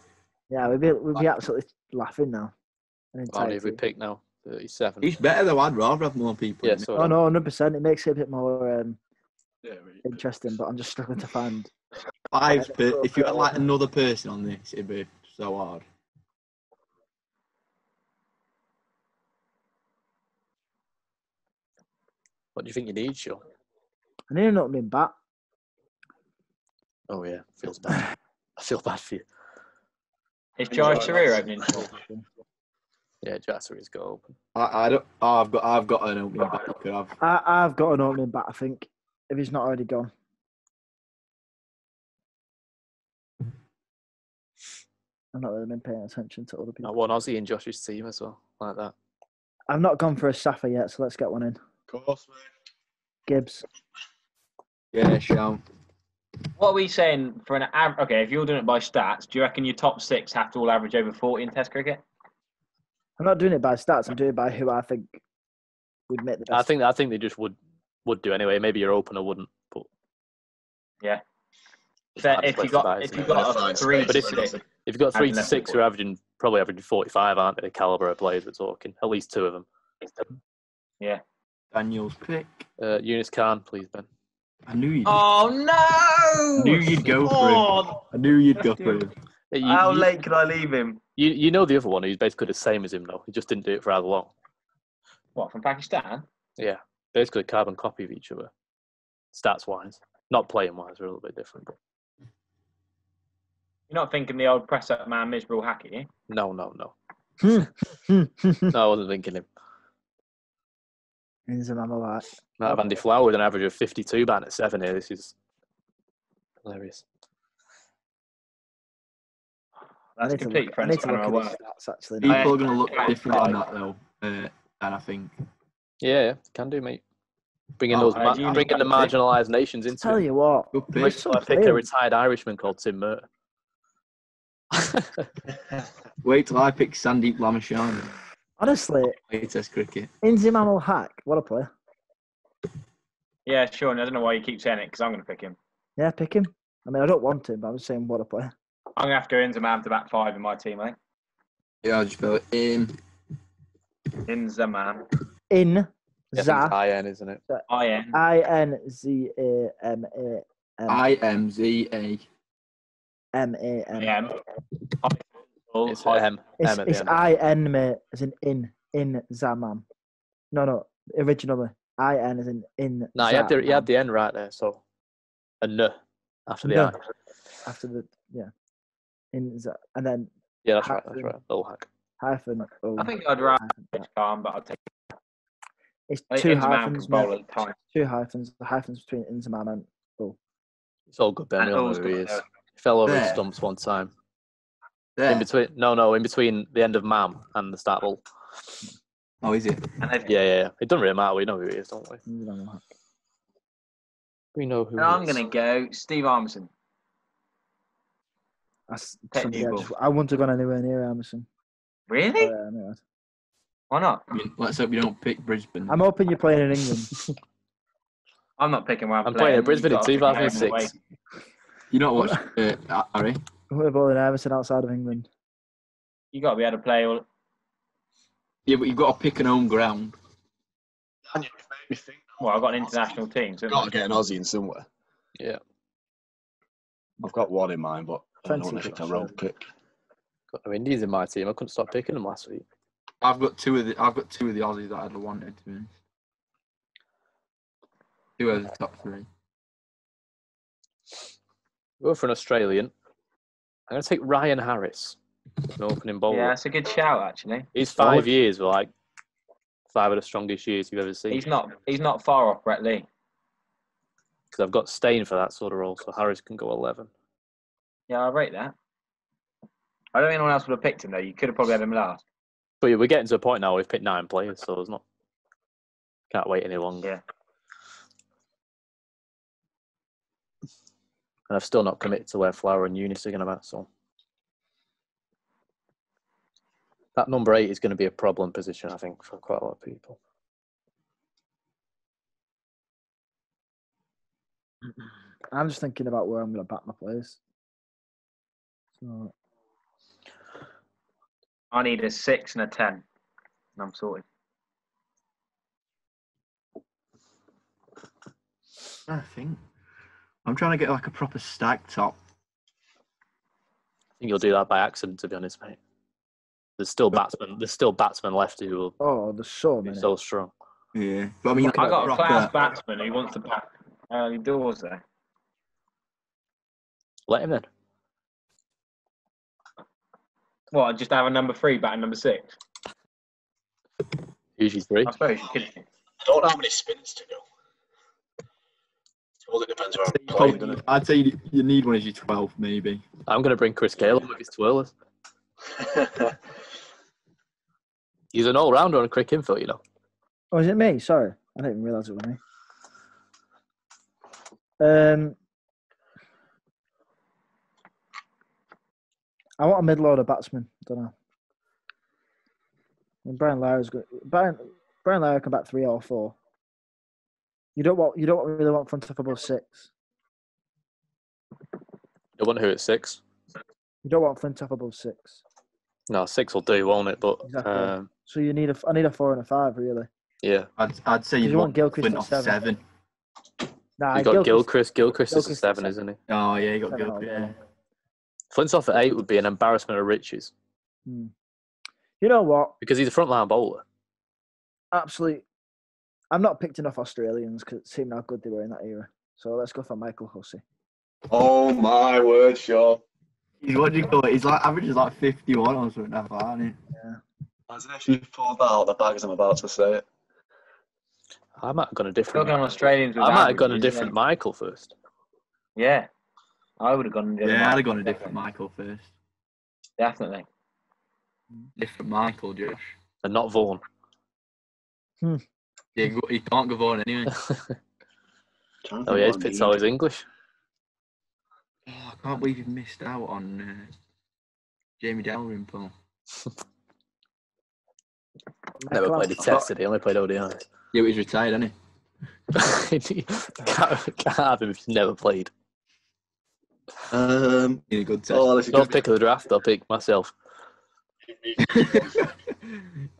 yeah, we'd be absolutely laughing now. How many have we picked now? 37. he's better though. I'd rather have more people. Yeah, in it. so Oh no, 100%. It makes it a bit more Yeah, really. interesting, but I'm just struggling to find. If you had like another person on this, it'd be so hard. what do you think you need, Sean? I need an opening bat. Oh, yeah. Feels bad. I feel bad for you. Is Jai Sharir opening? Yeah, Jassery's got open. I don't. Oh, I've got an opening back. You could have. I've got an opening bat, I think, if he's not already gone. I've not really been paying attention to other people. One Aussie in Josh's team as well, like that. I've not gone for a Safa yet, so let's get one in. Of course, mate. Gibbs. Yeah, Sean. What are we saying for an average? Okay, if you're doing it by stats, do you reckon your top 6 have to all average over 40 in Test cricket? I'm not doing it by stats. I'm doing it by who I think would make the best. I think they just would do anyway. Maybe your opener wouldn't, but Yeah. it's So hard to if you specify, got isn't it? a 3, But if you've got 3 to 6 who are probably averaging 45, aren't they? The caliber of players we're talking. At least 2 of them. yeah. Daniel's pick. Eunice Khan, please, Ben. I knew you'd. Oh no! I knew you'd go for him. I knew you'd go for him. How late can I leave him? You know the other one who's basically the same as him though. He just didn't do it for as long. What, from Pakistan? Yeah, basically a carbon copy of each other, stats wise. Not playing wise, we're a little bit different. But You're not thinking the old press up man Misbral Hackett, eh? no. No, I wasn't thinking him. He's a man alike. Might have Andy Flower with an average of 52 batting at 7 here. This is hilarious. That's complete I friends need to for look at work. his stats, actually. People I- are going to look different on that though, and I think. Yeah, can do, mate. Bringing Oh, bringing the marginalised nations into Tell it. you what, Good we're pick. so I pick a clear. retired Irishman called Tim Murter. Wait till I pick Sandeep Lamashani. Honestly, Play Test cricket. Inzimamal Hack, what a player. Yeah, Sean, I don't know why you keep saying it because I'm going to pick him. Yeah, pick him. I mean, I don't want him, but I'm just saying what a player. I'm going to have to go Inzamam to back 5 in my team, I think. Yeah, I'll just spell it in. Inzamam. In Yeah, I think Za it's IN, isn't it? I-N. INZAMAM. IMZA. MAM. M. It's M. It's M at the end. IN, mate, as in Zamam. No, originally. IN as in No, you had the N right there, so a N after the No. I. after the in and then Yeah, that's right. Little hack. hyphen. O, I think I'd rather hyphen pick back. Calm, but I'll take It's I think 2 Inzamam hyphens. can bowl Mate. at the time. 2 hyphens. The hyphens between Inzamam and O. It's all good, Ben. And We all know O's who he got is. there. He fell over his There. stumps one time. There. In between the end of Mam and the start ball. Oh, is it? And then Yeah. It doesn't really matter. We know who he is, don't we? Inzamam Hack. We know who I'm he is. going to go Steve Armisen. That's Take somebody Newball. I wouldn't have gone anywhere near Emerson. Really? Anyway. Why not? I mean, let's hope you don't pick Brisbane. I'm hoping you're playing in England. I'm not picking where I'm playing at Brisbane in You've got to pick home and 2006. away. You not watch Harry? We're bowling Emerson outside of England. You got to be able to play all. Yeah, but you've got to pick an home ground. And you made me think. Well, I've got an international team. So Got to get an Aussie in somewhere. Yeah. I've got one in mind, but I don't want to Fancy pick a Josh, road pick. Got no Indians in my team. I couldn't stop picking them last week. I've got two of the Aussies that I'd wanted to be honest. Who are the top three? Go for an Australian. I'm going to take Ryan Harris, an opening bowler. Yeah, that's a good shout, actually. He's 5 years, but like 5 of the strongest years you've ever seen. He's not far off Brett Lee. Because I've got Steyn for that sort of role, so Harris can go 11. Yeah, I rate that. I don't think anyone else would have picked him, though. You could have probably had him last. But yeah, we're getting to a point now where we've picked 9 players, so there's not. Can't wait any longer. Yeah. And I've still not committed to where Flower and Eunice are going to bat, so. That number 8 is going to be a problem position, I think, for quite a lot of people. I'm just thinking about where I'm going to bat my players. So I need a 6 and a 10. And I'm sorted. I think I'm trying to get like a proper stack top. I think you'll do that by accident, to be honest, mate. There's still batsmen left who will there's so be many. so strong. Yeah, but I mean, I got a proper, class batsman who wants to bat early doors there. Let him in. What, just have a number 3 batting number 6? Usually 3. I suppose you could. I don't know how many spins to go. Well, it depends where I'm playing, doesn't it? I'd say you need one as your 12, maybe. I'm going to bring Chris Gale on with his twirlers. He's an all-rounder on a quick info, you know. Oh, is it me? Sorry. I didn't even realise it was me. I want a mid-order batsman. Don't know. And Brian Lara's good. Brian Lara can bat 3 or 4. You don't really want front off above 6. You want who at 6? You don't want front off above 6. No, 6 will do, won't it? But Exactly. So I need a 4 and a 5, really. yeah, I'd say you want Gilchrist Flint at off 7. 7. Nah, you got Gilchrist. Gilchrist is a Gilchrist 7, at isn't he? Oh yeah, you got 7 Gilchrist. Yeah. Flint's off at 8 would be an embarrassment of riches You know what? because he's a frontline bowler. Absolutely. I'm not picked enough Australians because it seemed how good they were in that era. So let's go for Michael Hussey. Oh my word, Sean. What do you call it? He's like averages like 51 or something like that, isn't he? Yeah. As if you pulled that out the bag as I'm about to say it. I might have gone a different. Look on Australians. I might have gone a different Michael first. Yeah, I would have gone. Yeah, I'd have gone a different Michael first. Definitely. Different Michael, Josh. And not Vaughan. Yeah, he can't go on anyway. Oh yeah, he's picked all his English. Oh, I can't believe you've missed out on Jamie Dalrymple. Never played a test, did he? Only played ODIs. Yeah, but he's retired, hasn't he? Can't have him if he's never played. In a good test. Oh, this is Don't good. pick of the draft, I'll pick myself.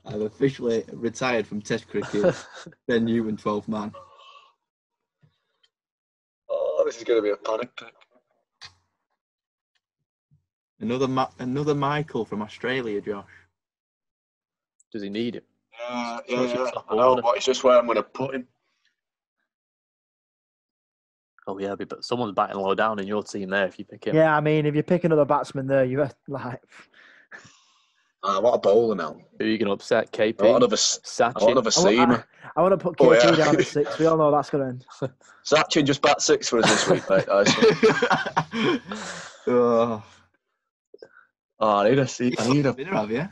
I've officially retired from Test cricket. Ben Newman, 12th man. Oh, this is going to be a panic pick. Another Michael from Australia, Josh. Does he need him? Yeah. Top I know, order. but it's just where I'm going to put him. Oh yeah, but someone's batting low down in your team there if you pick him. Yeah, I mean, if you pick another batsman there, you're like... I want a bowler now. Who are you going to upset? KP? I want another Sachin? seamer. I want to put Oh, KP yeah. down at 6. We all know that's going to end. Sachin just bat 6 for us this week, mate. Oh, I need a seat. I need a. Dinner, have you? Yeah,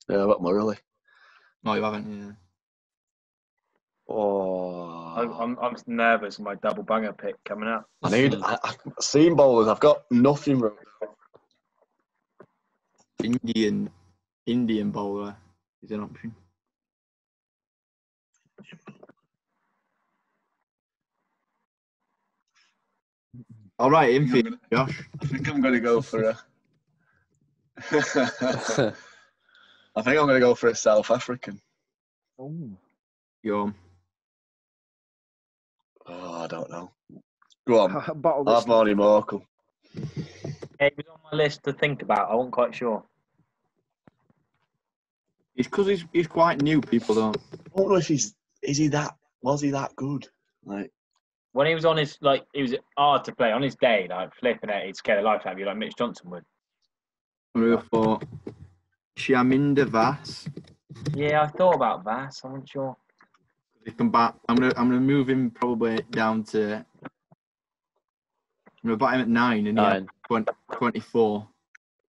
but Murali. No, you haven't. Yeah. Oh, I'm nervous with my double banger pick coming up. I need seam bowlers. I've got nothing wrong. Indian bowler is an option. All right, in for you, Josh. I think I'm going to go for a. I think I'm going to go for a South African. Ooh. Go on. Oh, I don't know. Go on. Bottle Have Marty Markle. It was on my list to think about. I wasn't quite sure. It's because he's quite new. People don't. I don't know if was he that good? Like When he was on his, he was hard to play. On his day, flipping it, he'd scare the life out of you like Mitch Johnson would. I would have thought Chaminda Vass. Yeah, I thought about Vass. I wasn't sure. He come back. I'm gonna move him probably down to. I'm gonna bat him at 9 and he had 24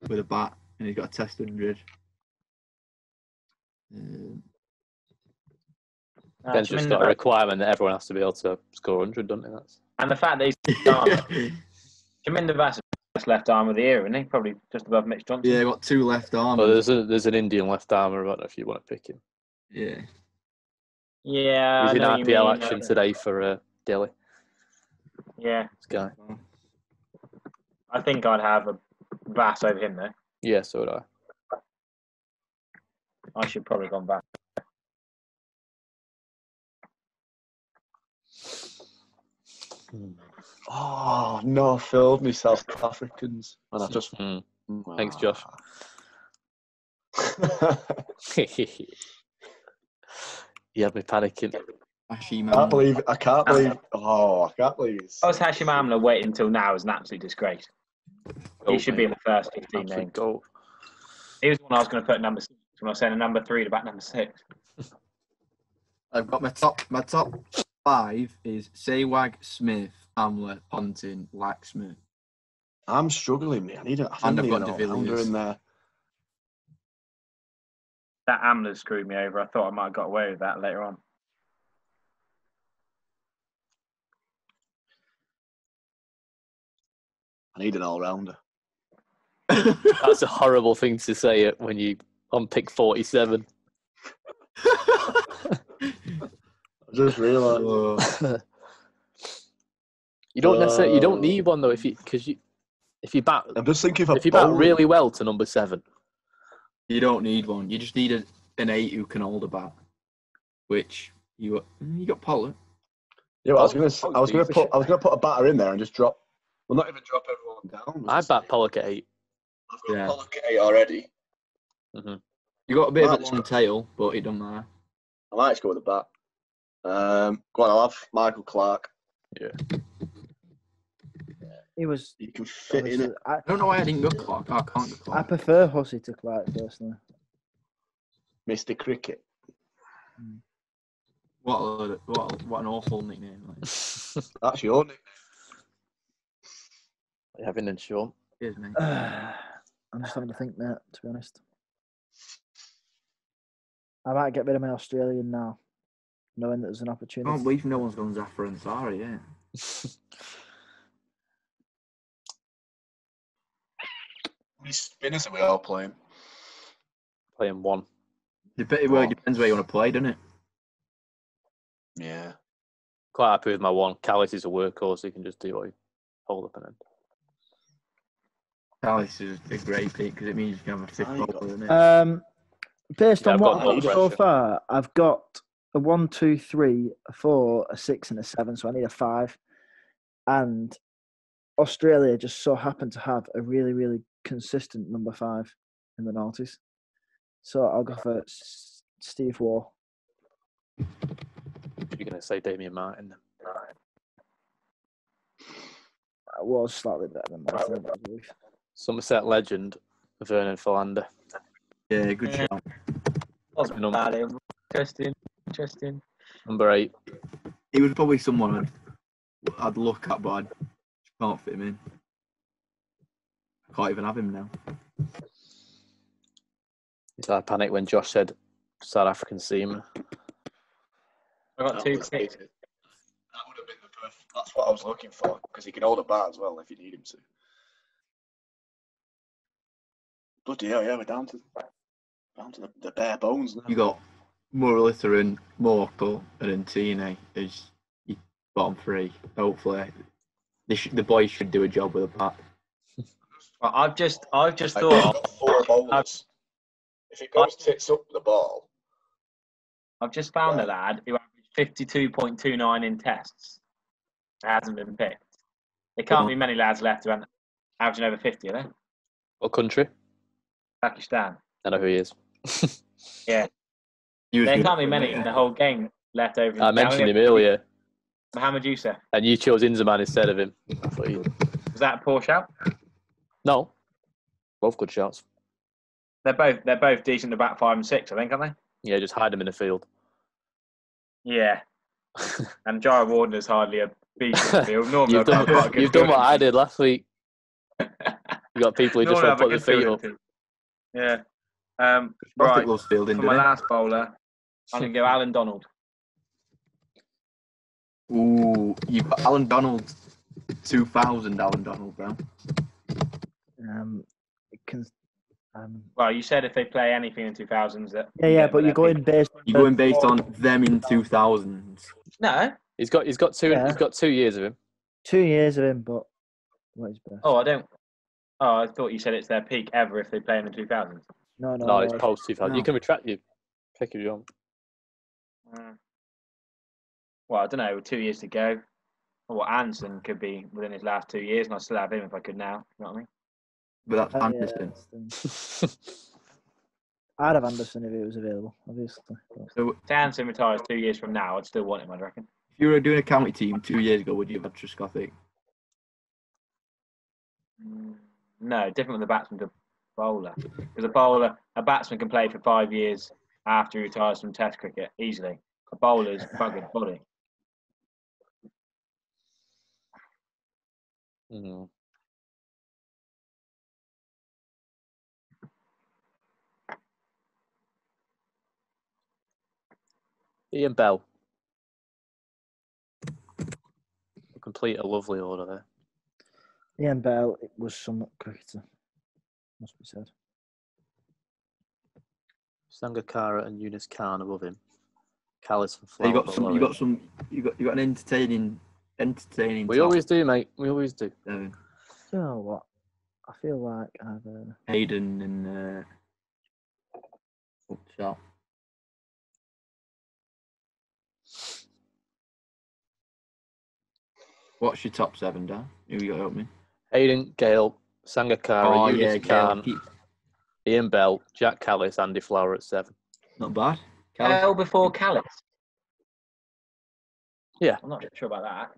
with a bat, and he's got a test 100. Ben's just got a requirement that everyone has to be able to score 100, don't they? And the fact that he's Chaminda Vass is the best left arm of the year, isn't he? Probably just above Mitch Johnson. Yeah, got 2 left arms. Well, there's an Indian left armer. I don't know if you want to pick him. Yeah. Yeah. He's in IPL action today for Delhi. Yeah. This guy. I think I'd have a Vass over him, though. Yeah, so would I. I should probably have gone back. oh no, I filled me South Africans. And I just Thanks, Josh. You had me panicking. I can't believe. Oh, I can't believe it. Us Hashim Amla waiting until now is an absolute disgrace. He should be in the first 15 names. Goal. He was the one I was going to put at number 6 when I was saying a number 3 to back number 6. I've got my top 5 is Sehwag, Smith, Amla, Ponting, Laxman. I'm struggling, man. I think And I I've need got an De Villiers. all-rounder in there. That Amla screwed me over. I thought I might have got away with that later on. I need an all-rounder. That's a horrible thing to say when you on pick 47. I just realised. You don't necessarily. You don't need one though if you bat. I'm just thinking if you bat really well to number 7. You don't need one. You just need an 8 who can hold a bat. Which you got Pollard. Yeah, well, I was gonna put a batter in there and just drop. Well, not even drop everyone down. I bat Pollock at 8. I've got Pollock at 8 already. Mm-hmm. You got a bit of a long tail, but it doesn't matter. I might just go with the bat. Go on, I'll have Michael Clark. Yeah. He was. You can fit in it. I don't know why I didn't go Clark. I can't go Clark. I prefer Hussey to Clark personally. Mr. Cricket. What an awful nickname. Like. That's your nickname. Having and Sean. Cheers, mate. I'm just having to think, mate, to be honest. I might get rid of my Australian now, knowing that there's an I opportunity. can't believe no one's gone Zafar and Sara, yeah. How many spinners are we all playing? Playing 1. It depends where you want to play, doesn't it? Yeah. Quite happy with my 1. Callis is a workhorse. He can just do like hold up and end. Callis is a great pick because it means you can have a 5th bowler, isn't it? Based on I've what got I've no got so pressure. far, I've got a 1, 2, 3, a 4, a 6, and a 7. So I need a 5. And Australia just so happened to have a really, really consistent number 5 in the noughties. So I'll go for Steve Waugh. You're going to say Damien Martin then. I was slightly better than Martin, I believe. Somerset legend, Vernon Philander. Yeah, good shot. Wasn't bad. Interesting. Number 8. He was probably someone I'd look at, but I can't fit him in. I can't even have him now. So I panicked when Josh said South African seamer. I got 2 picks. That would have been the perfect. That's what I was looking for because he can hold a bat as well if you need him to. Bloody hell, yeah, we're down to the bare bones now. You got Murali and Morkel and Ntine as your bottom 3. Hopefully, the boys should do a job with a bat. Well, I've just Like, thought. we've got 4 bowlers. If it goes tits up the ball, I've just found a lad who averaged 52.29 in tests. It hasn't been picked. There can't be many lads left who haven't averaging over 50, are they? What country? Pakistan. I know who he is. Yeah. You was There good can't be for many it, in the whole game left over. I mentioned him earlier, Mohamed Youssef. and you chose Inzerman instead of him. I thought you... Was that a poor shout? No, both good shots. They're both decent in the back 5 and 6, I think, aren't they? Yeah, just hide him in the field. Yeah. And Jara Warne is hardly a beast in the field. Normally, You've done what I did last week. You got people who just want to put their feet up. Yeah. Right. Right. For my last bowler, I'm going to go Alan Donald. Ooh, you've got Alan Donald, 2000 Alan Donald, bro. It can. Well, you said if they play anything in 2000s, that Yeah, but you're going based. You're going based on them in 2000s. No. He's got 2 Yeah. He's got 2 years of him. 2 years of him, but what is best? Oh, I don't. Oh, I thought you said it's their peak ever if they play in the 2000s. No, it's post 2000. No. You can retract your pick if you want. Well, I don't know. 2 years to go. Well, Anson could be within his last 2 years, and I'd still have him if I could now. You know what I mean? But that's Yeah, Anderson. I'd have Anderson if he was available, obviously. But So If Anson retires 2 years from now, I'd still want him, I reckon. if you were doing a county team 2 years ago, would you have had Trescothick? No, different with the batsman to bowler. Because a batsman can play for 5 years after he retires from Test cricket easily. A bowler's buggered body. Mm. Ian Bell. Complete a lovely order there. Ian Bell was some cricketer, must be said. Sangakkara and Yunus Khan above him. Callis and So Flower. you got an entertaining. We top. always do, mate. We always do. You know what? I feel like I've. Hayden and shot. What's your top 7, Dan? Who you got to help me? Hayden, Gale, Sangakkara, Yunus Khan, Ian Bell, Jack Callis, Andy Flower at 7. Not bad. Bell before Callis? Yeah. I'm not sure about that.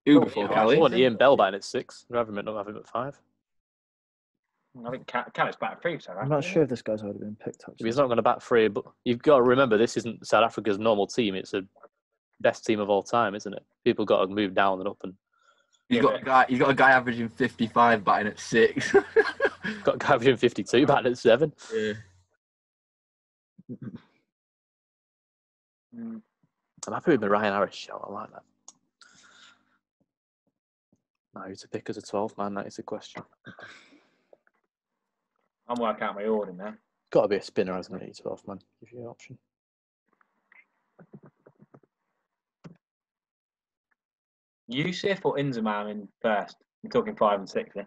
Who before I Callis? want Ian Bell batting at 6. I'd rather not have him at 5. I think Callis batted 3, so I'm not sure if this guy's already been picked up. He's not going to bat 3, but you've got to remember this isn't South Africa's normal team. It's a best team of all time, isn't it? People got to move down and up, and He's got a guy averaging 55 batting at 6. got a guy averaging 52 batting at 7. Yeah. I'm happy with the Ryan Harris show. I like that. Now who to pick as a 12th man? That is the question. I'm working out my order now. Got to be a spinner, hasn't it? 12th man. Give you an option. Youssef or Inzerman in first? You're talking 5 and 6, yeah?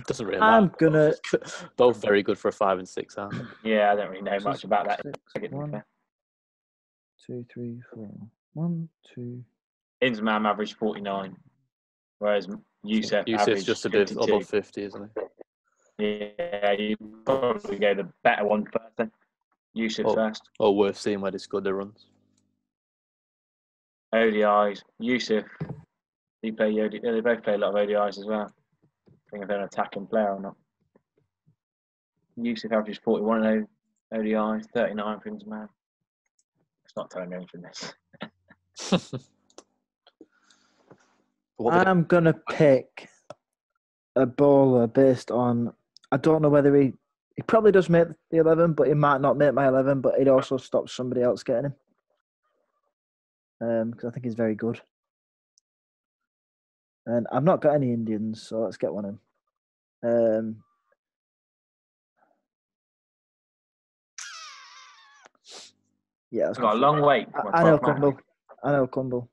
Doesn't really I'm matter. gonna. Both very good for a 5 and 6, aren't they? Yeah, I don't really know much about that. 6, 1, 2, 3, 4. 1, 2. Inzerman averaged 49, whereas Youssef averaged just a bit 52. above 50, isn't he? Yeah, you probably go the better one first then. Youssef first. Or worth seeing where they scored their runs. ODIs. Youssef, they both play a lot of ODIs as well. I think if they're an attacking player or not. Youssef averages 41 ODIs, 39 for Inzerman. It's not telling me anything this. I'm gonna pick a bowler based on. I don't know whether he probably does make the 11, but he might not make my 11. But he'd also stop somebody else getting him because I think he's very good. And I've not got any Indians, so let's get one in. Yeah, It's got a long wait. I know Cumble. Cumble.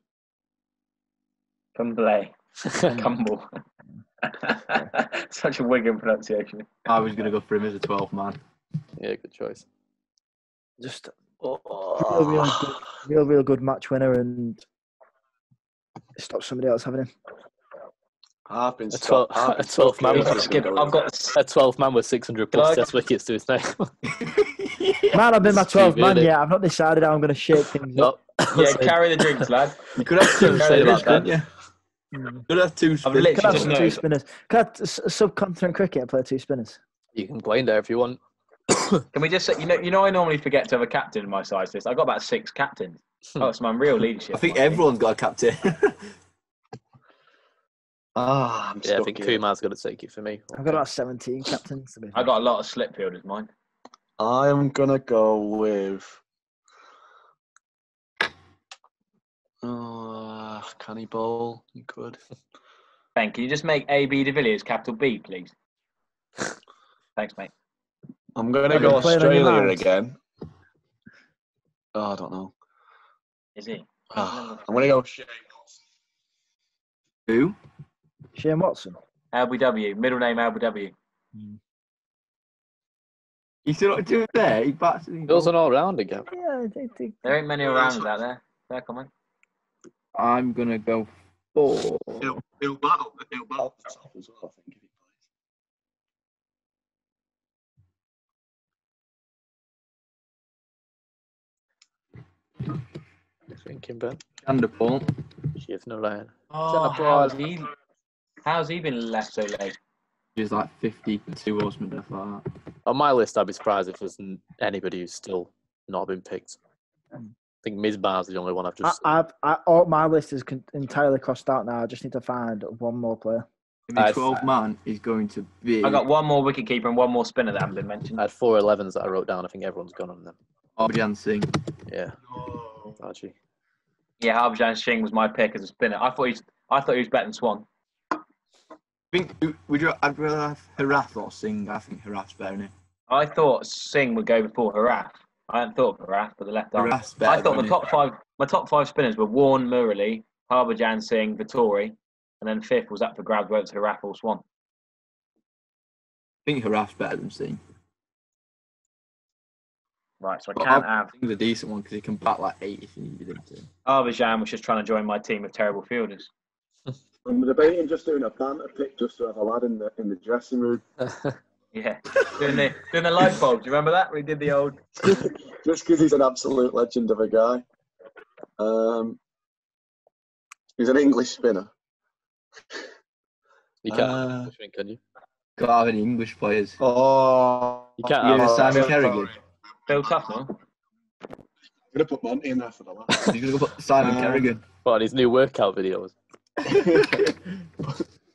Cumble. Such a Wigan pronunciation. I was going to go for him as a 12th man. Yeah, good choice. Just real good match winner, and Stop somebody else having him. I've been A stuck. 12 I've been a 12 man stuck with- here. I've got A 12 man with 600 Can I- plus test wickets to his name. Man, I've been my It's 12th stupid, man isn't it? yet. I've not decided how I'm going to shake things up. yeah. Carry the drinks, lad. You could have two Say about spinners, couldn't you? You could have two I've spinners. literally Can I just have two noticed. spinners? Can I subcontinent cricket play 2 spinners? You can play in there if you want. Can we just say, you know, I normally forget to have a captain in my size list. I got about 6 captains. Oh, it's my real leadership. I think my team. everyone's got a captain. I'm Yeah, I stuck think here. Kumar's going to take it for me. I've got about 17 captains. To be I got a lot of slip fielders, mine. I am gonna go with. Can he bowl? He could. Ben, can you just make AB de Villiers capital B, please? Thanks, mate. I'm gonna Have go you played on your Australia minds? again. Oh, I don't know. Is he? I'm gonna go Shane Watson. Who? Shane Watson. LBW, middle name LBW. He's still not doing there. He bats. It was an all round again. Yeah, I think. There ain't many rounders out there. Fair comment. I'm gonna go for. He'll battle at the top as well, I think, if he Thinking, Ben. Chanderpaul. You've no line. Oh, how's he been left so late? He's like 52 or something like that. On my list, I'd be surprised if there's anybody who's still not been picked. I think Mizbar's the only one I've just. My list is entirely crossed out now. I just need to find one more player. In the 12 man is going to be. I got one more wicketkeeper and one more spinner that haven't been mentioned. I had 4 11s that I wrote down. I think everyone's gone on them. Harbhajan Singh. Yeah. Archie. Yeah, Harbhajan Singh was my pick as a spinner. I thought he was better than Swan. I'd rather have Harath or Singh. I think Harath's better than him. I thought Singh would go before Harath. I hadn't thought of Harath, but the left arm. Harath's better. I thought than my top five spinners were Warne, Murali, Harbhajan Singh, Vittori, and then 5th was up for grabs whether it's Harath or Swan. I think Harath's better than Singh. Right, so I But can't have. Singh's a decent one because he can bat like 8 if you needed him to. Harbhajan was just trying to join my team of terrible fielders. I'm debating just doing a banter pick just to have a lad in the dressing room. Yeah, doing the light bulbs. You remember that? We did the old. Just because he's an absolute legend of a guy. He's an English spinner. You can't. Can you? Can't have any English players. Oh, You can't Yeah, have. Simon Kerrigan. Phil Tufnell. I'm gonna put Monty in there for the lad. He's going to put Simon Kerrigan. What, his new workout videos?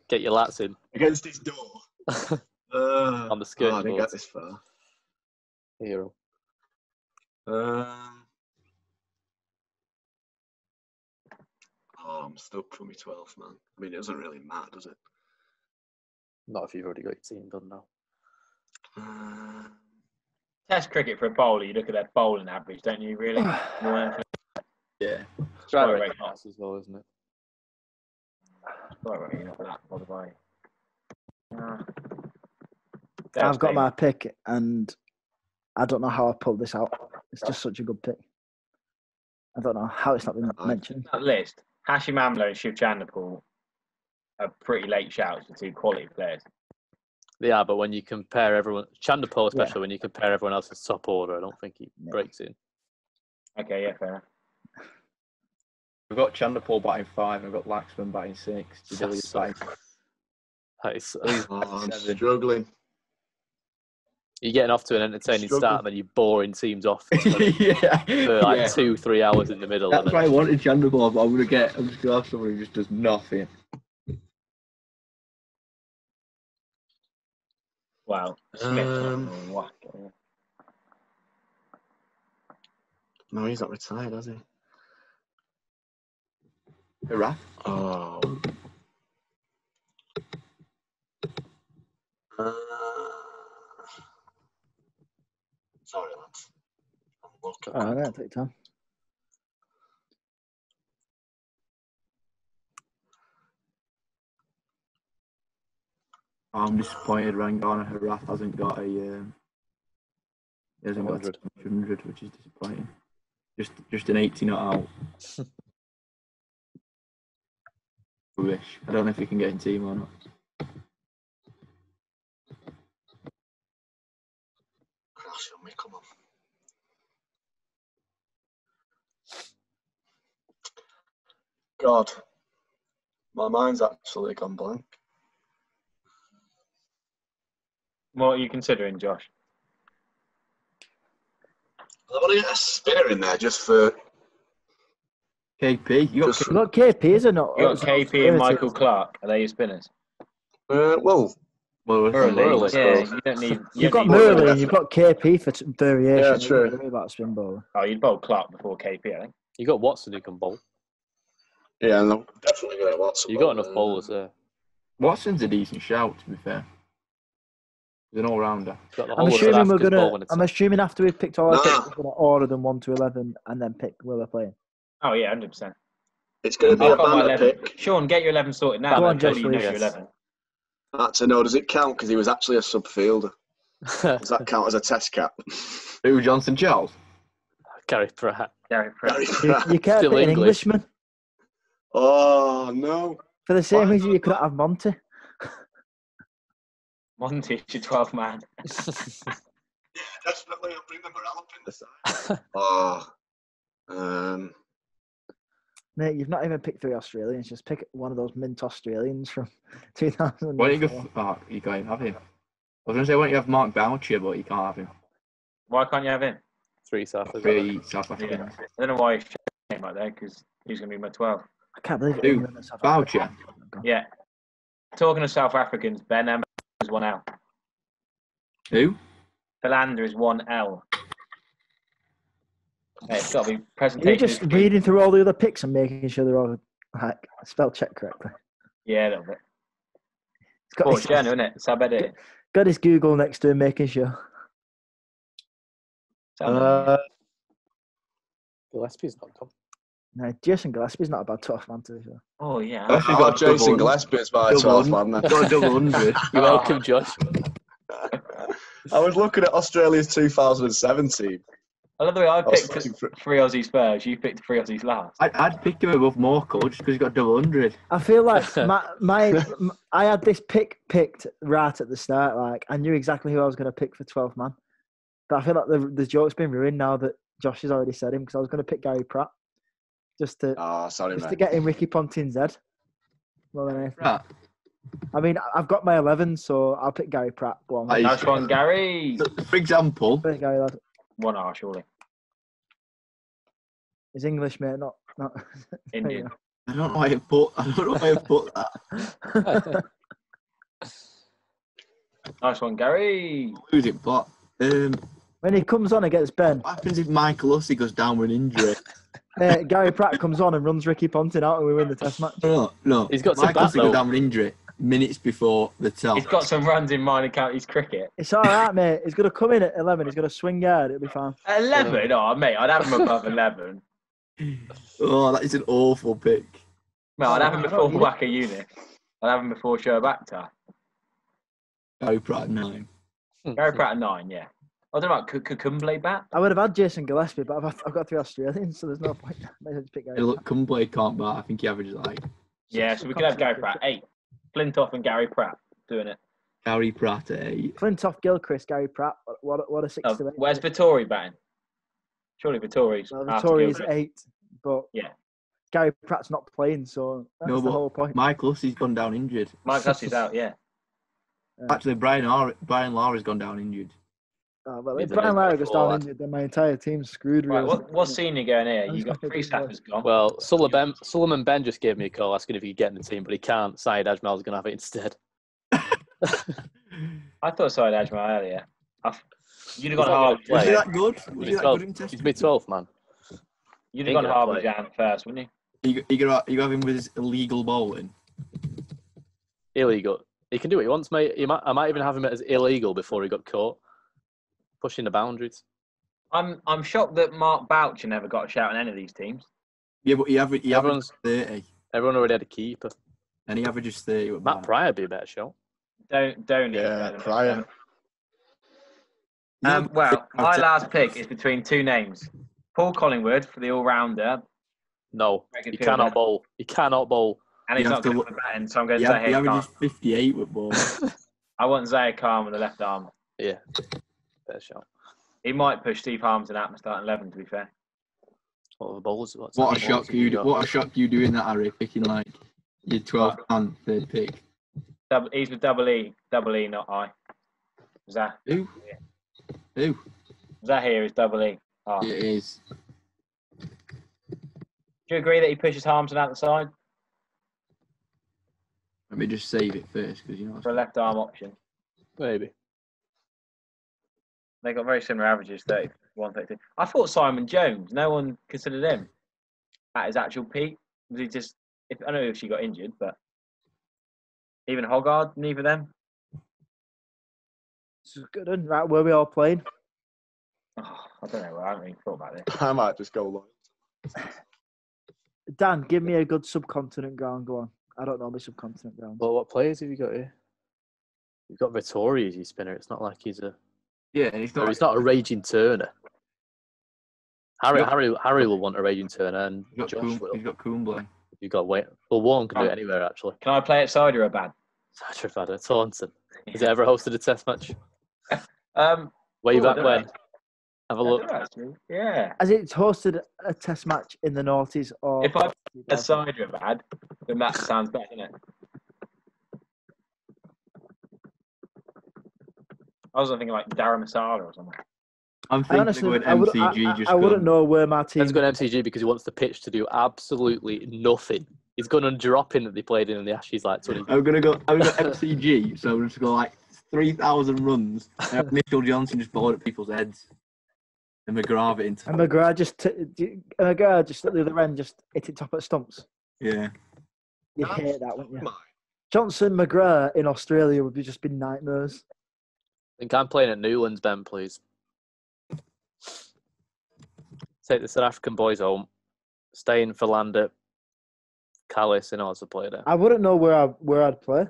Get your lats in. Against his door. On the skirting I didn't boards. get this far. Hero. I'm stuck for me 12th man. I mean, it doesn't really matter, does it? Not if you've already got your team done now. Test cricket for a bowler, you look at their bowling average, don't you? Really? More than anything. Yeah. It's right Right, right right. as well, isn't it? Right, enough of that. By the way. I've got my pick, and I don't know how I pulled this out. It's just such a good pick. I don't know how it's not been mentioned. That list. Hashim Amla and Shiv Chanderpaul are pretty late shouts for 2 quality players. Yeah, but when you compare everyone, Chanderpaul especially, when you compare everyone else's top order, I don't think he breaks in. Okay, yeah, fair enough. We've got Chanderpaul batting 5, and we've got Laxman batting 6. That's batting That is, I'm 7. struggling. you're getting off to an entertaining Struggle. start, and then you're boring teams off for Yeah. like Yeah. 2-3 hours in the middle. That's and why I then, wanted Chanderpaul, but I'm just gonna have someone who just does nothing. Wow. Smith. What? No, he's not retired, has he? Harath. Oh. Sorry, lads. All right, take time. I'm disappointed Rangana Harath hasn't got a he hasn't got a 100, which is disappointing. Just an 80 not out. Rubbish. I don't know if he can get in team or not. Gosh, come on. God, my mind's actually gone blank. What are you considering, Josh? I want to get a spinner in there just for. KP. You got Just- Look, KP is or not? You got KP and Michael Clark. Are they your spinners? Well, Murali. Yeah, you don't need. You've got need Murali Murali. and you've got KP for variation. Yeah, You don't true. worry about spin bowler. Oh, you'd bowl Clark before KP, I think. You got Watson who can bowl. yeah, no, definitely going to Watson. You got enough bowlers there. Watson's a decent shout, to be fair. He's an all-rounder. You've got the I'm whole of assuming South we're Africa's gonna. bowling I'm attack. assuming after we've picked all our Nah. picks, we're gonna order them 1 to 11 and then pick where we're playing. Oh yeah, 100%. It's going to be I've a got my banner 11. pick. Sean, get your 11 sorted now. Go on, Surely Josh, you know please. your 11. Actually, no, does it count? Because he was actually a sub-fielder. Does that count as a test cap? Who, Johnson Charles? Gary Pratt. Gary Pratt. You can't Still pick an English. Englishman Oh, no. for the same Why reason not? you couldn't have Monty. Monty, your 12 man. Definitely, I'll bring the morale up in the side. Oh. Mate, you've not even picked 3 Australians. Just pick one of those mint Australians from 2000. Why don't you go? Oh, you can't have him. I was going to say, why don't you have Mark Boucher, but you can't have him. Why can't you have him? 3 South Africans. 3 South Yeah. Africans. I don't know why he came out there because he's going to be my 12. I can't believe it. Who? England and South Africa. Boucher. Yeah. Talking of South Africans, Ben Emma is 1L. Who? Philander is 1L. Hey, it's got to be Are presentation. you just is key. reading through all the other picks and making sure they're all like spelled checked correctly? Yeah, a little bit. It's got Oh, his, Jenna, isn't it? It's how it. got his Google next to him making sure. Gillespie's not come. No, Jason Gillespie's not a bad 12 man to be fair. Oh, yeah. Gillespie's Oh, got a Jason double- Gillespie is my double 12 man. Got a double 100. You're welcome, Josh. I was looking at Australia's 2017. I love the way I was picked looking for- 3 Aussie Spurs. You picked 3 Aussies last. I'd pick him above Morkel just because he's got double 100. I feel like I had this pick picked right at the start. Like I knew exactly who I was going to pick for 12 man, but I feel like the joke's been ruined now that Josh has already said him because I was going to pick Gary Pratt just to Oh, sorry, just to mate. get in Ricky Ponting's head. More than anything. Right. I mean, I've got my 11, so I'll pick Gary Pratt. Go on, That is- Nice one, Gary. For example, pick Gary lad. 1R, surely. He's English, mate, not Indian. I don't know why I put that. Nice one, Gary. Lose it, but When he comes on against Ben, what happens if Michael Hussey goes down with an injury? Gary Pratt comes on and runs Ricky Ponting out and we win the test match. No. He's got to Michael bat, Hussey goes though. down with an injury minutes before the top. He's got some runs in minor counties cricket. It's all right, mate. He's going to come in at 11. He's going to swing guard. It'll be fine. 11? Oh, mate, I'd have him above 11. Oh, that is an awful pick. No, I'd have him I before don't- Waka Unit. I'd have him before Shoaib Akhtar. Gary Pratt 9. Gary Pratt at 9, yeah. I don't know about Kukumble bat. I would have had Jason Gillespie, but I've got 3 Australians, so there's no point. Maybe I'll just pick Gary. Hey, look, Cumblade can't bat. I think he averages like Yeah, so we could have Gary Pratt. 8. Flintoff and Gary Pratt doing it. Gary Pratt at 8. Flintoff, Gilchrist, Gary Pratt. What a 6 Oh, to 8. where's Vittori batting? Surely Vittori's Well, after Vittori's Gilchrist. 8, but Yeah. Gary Pratt's not playing, so that's No, the but whole point. Michael Hussey's gone down injured. Mike Hussey's out, yeah. Actually, Brian Lara's gone down injured. Well, He's if a Brian bit Lara goes forward. down injured, then my entire team's screwed. Right, Really. what's senior going here? I'm You just got gonna 3 pick staffers gone. Well, Solomon Ben just gave me a call asking if he could get in the team, but he can't. Syed Ajmal's going to have it instead. I thought Syed Ajmal earlier. You'd have He's gone not Harbour. gonna Was he play. that good? Was he that good in test? He's mid-12th, man. You'd Ain't have gone gonna Harbour play. Jan first, wouldn't you? You have him with his illegal bowling. Illegal. He can do what he wants, mate. I might even have him as illegal before he got caught. Pushing the boundaries. I'm shocked that Mark Boucher never got a shout in any of these teams. Yeah, but he averages Everyone's- 30. Everyone already had a keeper. And he averages 30 with Matt Mark. Pryor would be a better show. Don't Yeah, Pryor. Well, my last pick is between 2 names. Paul Collingwood for the all-rounder. No, Very he good cannot fielder. bowl. He cannot bowl. And he's You not have good to at the batting, so I'm going He Zaire Khan. averages 58 with ball. I want Zaire Khan with the left arm. Yeah, better shot. He might push Steve Harms out and start 11, to be fair. What are the bowls? What a shock you doing that, Harry, picking like your 12th man, third pick. He's with double E, not I. Zah. Who? Who? Zahir is double E. Oh. It is. Do you agree that he pushes Harmson out the side Let me just save it first because you know. for a left arm option? Maybe. They got very similar averages, 31, 32. I thought Simon Jones. No one considered him at his actual peak. Was he just? I don't know if she got injured, but even Hoggard, neither of them. This is good. And right, where we all playing? Oh, I don't know. I haven't really thought about this. I might just go long. Dan, give me a good subcontinent ground. Go on. I don't know the subcontinent ground. Well, what players have you got here? You've got Vittori as your spinner. It's not like he's a. Yeah, and he's not a raging Turner. Harry will want a raging Turner, and Josh will. He's got Coombley. You've got wait. Well, Warne can do it anywhere actually. Can I play it side or a bad? Taunton. Has it ever hosted a test match? Way Oh, back I don't when. know. Have a look. Yeah. Has it hosted a test match in the noughties or? If I play a side or a bad, then that sounds better, doesn't it? I was thinking like Darren Masala or something. I'm thinking Honestly, going MCG. I wouldn't know where my team. He's going MCG because he wants the pitch to do absolutely nothing. He's going on dropping that they played in the Ashes like 20. I'm gonna go MCG, so I'm just go like 3,000 runs. And have Mitchell Johnson just bowled at people's heads, and McGrath it into. And McGrath just at the other end just hit it top at stumps. Yeah. You'd hate that, wouldn't you? Johnson McGrath in Australia would be just been nightmares. I think I'm playing at Newlands, Ben, please. Take the South African boys home. Steyn, Philander, Callis, and also play there. I wouldn't know where I'd play.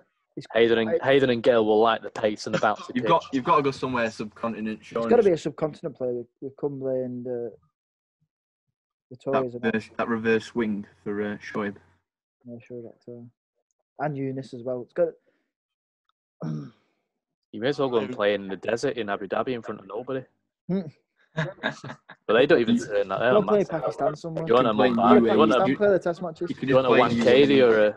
Hayden and Gale will like the pace and the bouncy You've pitch. got to go somewhere subcontinent. It's got to be a subcontinent player with Cumberley and the Tories. That reverse swing for Shoaib. Yeah, sure that too. And Eunice as well. It's got. You may as well go and play in the desert in Abu Dhabi in front of nobody. But they don't even turn that. Go play Pakistan somewhere. You want a Mumbai? Pakistan play the test matches? You want a Wankady or a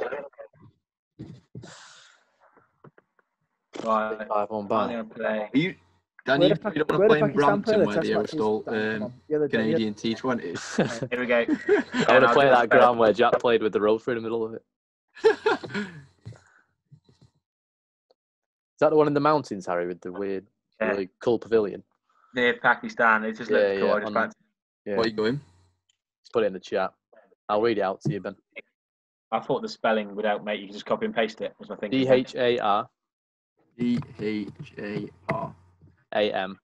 Right. 5 on I'm bar? going to play. You don't want to play in Brampton where they install Canadian T20s. Here we go. I want to play that ground where Jack played with the road through the middle of it. Is that the one in the mountains, Harry, with the weird, really cool pavilion? Near Pakistan. It just looks cool. Yeah. What are you doing? Let's put it in the chat. I'll read it out to you, Ben. I thought the spelling would help, mate. You can just copy and paste it. Was my thinking. DHAR DHAR AM.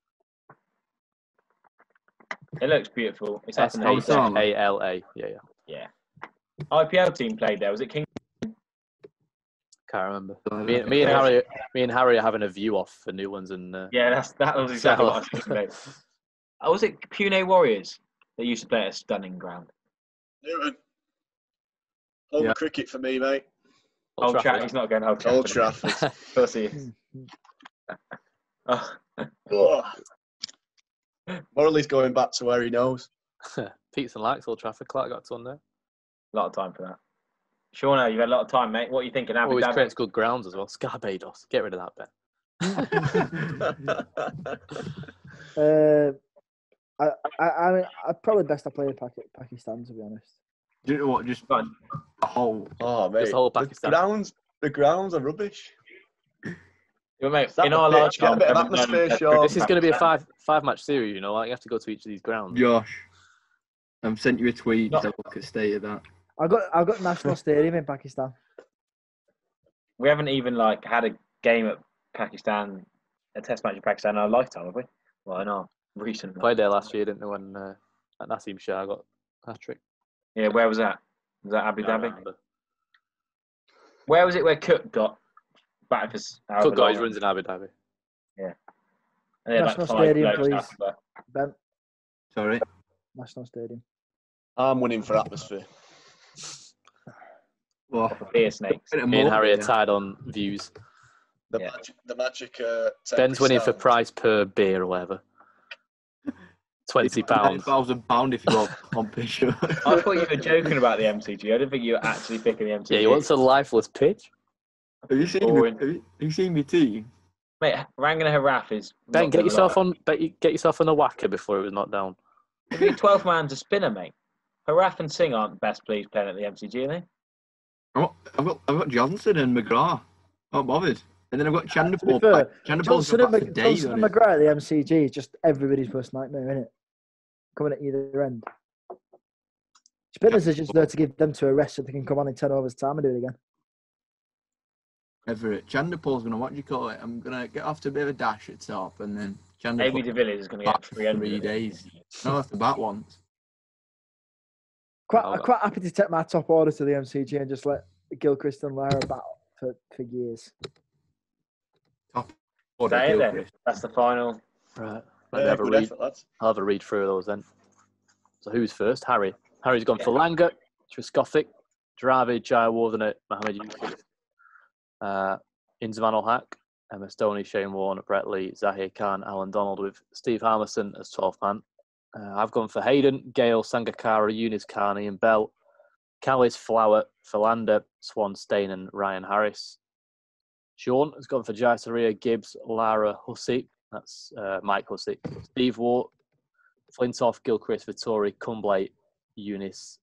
It looks beautiful. It's up in the SHALA. Yeah. IPL team played there. Was it King? Can't remember. Me and Harry are having a view off for Newlands and. Yeah, that was exactly what I was thinking about. Was it Pune Warriors? They used to play at a stunning ground. Newton. Home cricket for me, mate. Old Trafford. He's not going Old Trafford. Old Trafford. Pussy. Murali's going back to where he knows. Peterson likes Old Trafford. Clark got on there. A lot of time for that. Shauna, you've had a lot of time, mate. What are you thinking? Always creates good grounds as well. Scarbados. Get rid of that, Ben. I mean, probably best I play in Pakistan, to be honest. Do you know what? Just Fun. a whole. Oh, mate. Just the whole Pakistan. The grounds are rubbish. Yeah, mate, in our large Get a bit of atmosphere, Sean. This is going to be a five match series, you know. Like you have to go to each of these grounds. Josh, I've sent you a tweet. Have a look at state of that. I've got National Stadium in Pakistan. We haven't even had a game at Pakistan, a test match in Pakistan in our lifetime, have we? Well, I know. Recently. Played there last year, didn't they? When Nassim Shah got a hat trick. Yeah, where was that? Was that Abu Dhabi? Where was it where Cook got back for? Cook got his runs in Abu Dhabi. Yeah. National Stadium, please. Ben. Sorry. National Stadium. I'm winning for atmosphere. Well, Off of beer snakes. Me and Harry are tied on views. The Yeah. magic. Ben's winning for sound. price per beer or whatever. £20. £9,000 if you want on picture. I thought you were joking about the MCG. I didn't think you were actually picking the MCG. Yeah, you want a lifeless pitch? Have you seen Boring. me? Have you seen me team? Mate, Rangan Haraf is. Ben, not get doing a yourself lot. on. Get yourself on a whacker before it was knocked down. If you're 12 man's a spinner, mate. Haraf and Singh aren't the best players playing at the MCG, are they? I've got Johnson and McGrath. Not bothered. And then I've got Chandapur. fair, Chandapur's Johnson got and, back today. Johnson and McGrath at the MCG is just everybody's worst nightmare, isn't it? Coming at either end. Spinners are just there to give them to a rest so they can come on in 10 overs time and do it again. Everett. Chandapur's going to, what do you call it? I'm going to get off to a bit of a dash at top and then AB Chandapur de Villiers is going to get back for 300. 3 days. No, that's the bat once. I'm quite happy to take my top order to the MCG and just let Gilchrist and Lara battle for years. Top Is that it then? That's the final. Right. Let me have a Good read. effort, lads. I'll have a read through those then. So who's first? Harry. Harry's gone for Langer, Triskothic, Dravid, Jayawardene, Mohamed Yusuf, Inzamam Haq, Emma Stoney, Shane Warne, Brett Lee, Zahir Khan, Alan Donald with Steve Harmison as 12th man. I've gone for Hayden, Gale, Sangakkara, Eunice Khan, Ian Bell, Callis, Flower, Philander, Swan, Steyn and Ryan Harris. Sean has gone for Jaisaria, Gibbs, Lara, Hussey. That's Mike Hussey. Steve Watt, Flintoff, Gilchrist, Vittori, Cumblay, Eunice,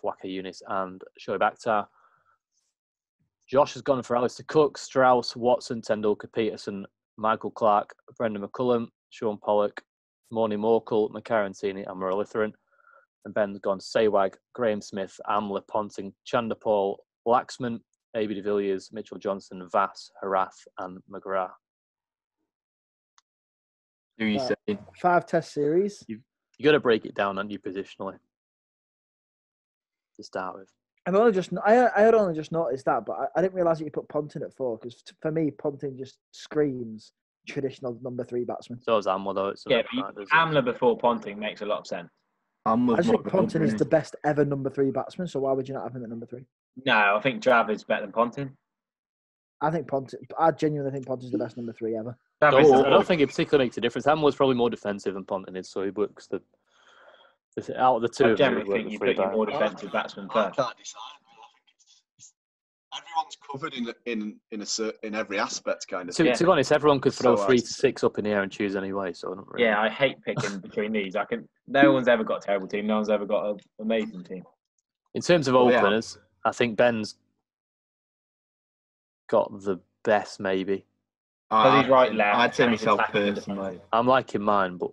Waka Eunice, and Shoaib Akhtar. Josh has gone for Alistair Cook, Strauss, Watson, Tendulkar, Peterson, Michael Clark, Brendan McCullum, Sean Pollock, Morny Morkel, McCarantini, and Murali. And Ben's gone Saywag, Graham Smith, Amler, Ponting, Chanderpaul, Laxman, AB de Villiers, Mitchell Johnson, Vass, Harath, and McGrath. Who are you saying? 5 test series. You got to break it down, aren't you, positionally, to start with. I had only just noticed that, but I didn't realise that you put Ponting at 4 because for me, Ponting just screams traditional number 3 batsman. So is Amler, though. Yeah, Amler before Ponting makes a lot of sense. I just think Ponting is the best ever number 3 batsman, so why would you not have him at number 3? No, I think Dravid's better than Ponting. I genuinely think Ponting's the best number 3 ever. I don't think it particularly makes a difference. Amler's probably more defensive than Ponting is, so he works out of the two. I generally think you put your more defensive batsman I first. can't decide. Everyone's covered in every aspect, kind of. To be honest, everyone could throw So 3 to 6 up in the air and choose anyway. So I don't really. Yeah, I hate picking between these. No one's ever got a terrible team. No one's ever got an amazing team. In terms of openers, I think Ben's got the best, maybe. Because he's right, left. I'd say and he's myself attacking and personally. defending. I'm liking mine, but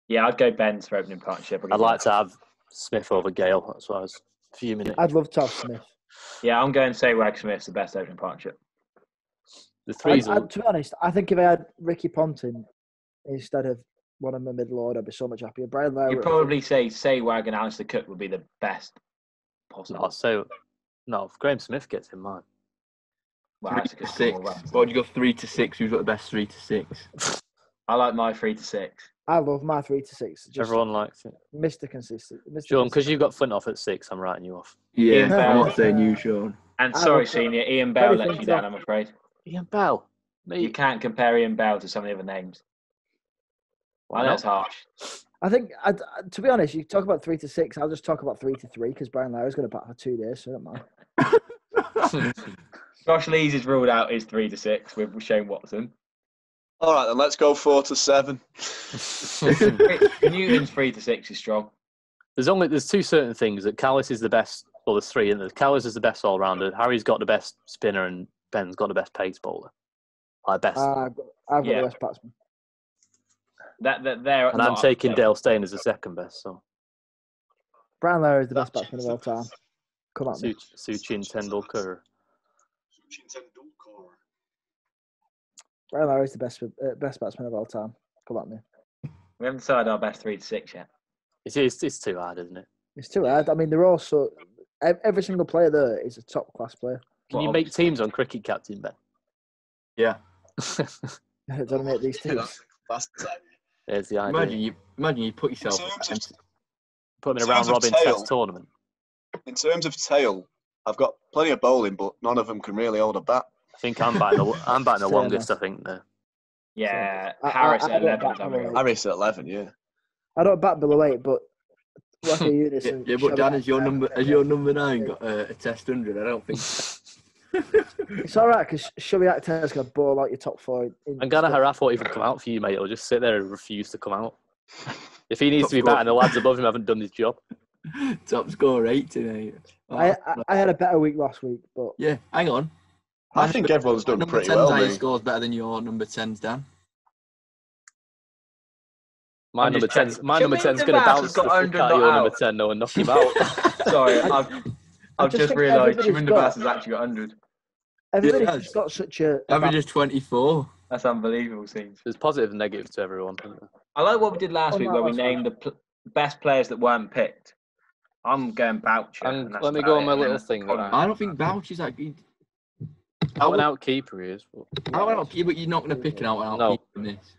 Yeah, I'd go Ben's for opening partnership. I'd like to have Smith over Gale. That's why I was fuming. I'd love to have Smith. Yeah, I'm going Saywag Smith's the best opening partnership. The threes. To be honest, I think if I had Ricky Ponting instead of one of my middle order, I'd be so much happier. Brian Lara. You'd probably say Saywag and Alistair Cook would be the best possible. No, if Graham Smith gets in mine. Well, 3 Alistair to Cook's 6. more runs. What would you go 3 to 6? Who's got the best 3 to 6? I like my 3 to 6. I love my 3 to 6. Just Everyone likes it. Mr. Consistent. Sean, because you've got Flintoff at 6, I'm writing you off. Yeah, Ian Bell. I'm not saying you, Sean. And I sorry, love- Senior, Ian Bell Very lets you thankful. down, I'm afraid. Ian Bell. You can't compare Ian Bell to some of the other names. I know it's harsh. I think, to be honest, you talk about 3 to 6. I'll just talk about 3 to 3 because Brian Lara's going to bat for 2 days, so I don't mind. Josh Lees is ruled out his 3 to 6 with Shane Watson. All right, then let's go 4 to 7. Newton's 3 to 6 is strong. There's 2 certain things that Callis is the best. Well, there's 3. And Callis is the best all rounder. Harry's got the best spinner, and Ben's got the best pace bowler. Best. I've got Yeah. the best batsman. They're and I'm not taking up Dale Steyn as the second best. So Brian Lara is the best batsman of all time. Come at me. Suchin Tendulkar. Brian Lara is the best batsman of all time. Come at me. We haven't decided our best 3 to 6 yet. It's too hard, isn't it? It's too hard. I mean, they're all so. Every single player there is a top class player. Can you make teams on cricket captain, Ben? Yeah. Don't make these teams. That's There's the idea. Imagine you put yourself. So just- Put them in a in round terms of robin tail- test tournament. In terms of tail, I've got plenty of bowling, but none of them can really hold a bat. I think I'm batting the Same longest. I as- think there. Yeah, I- Harris I at don't 11 bat is having a below Harris at 11, yeah. I don't bat below 8, but like a unison. Yeah, but Dan, has your number 9 got a test 100? I don't think. It's all right because Shubi Akhtar's going to ball out your top 4. And Ghana Haraf won't even come out for you, mate. He'll just sit there and refuse to come out. If he needs Top to be score. batting, the lads above him haven't done his job. Top score 8 tonight. I had a better week last week, but Yeah, hang on. I think everyone's done number pretty 10's well, higher mate. scores better than your number 10's, Dan. My I'm number just 10's checking. going to Should we bounce has the got fuck 100 out of your not number out? 10, no, and knock him out. Sorry, I I've just just think realised everybody's Shaminda got- Bass has actually got 100. everybody's has. just got such a Average is 24. That's unbelievable, scenes. There's positive and negative to everyone. I like what we did last Oh, week no, where we that's named the best players that weren't picked. I'm going Boucher. And that's let me about go on it. my And then little thing. Colin. I don't think Bouch is that good. Out and out keeper he is. But Out and out keeper, but you're not going to pick an out and out No. keeper in this.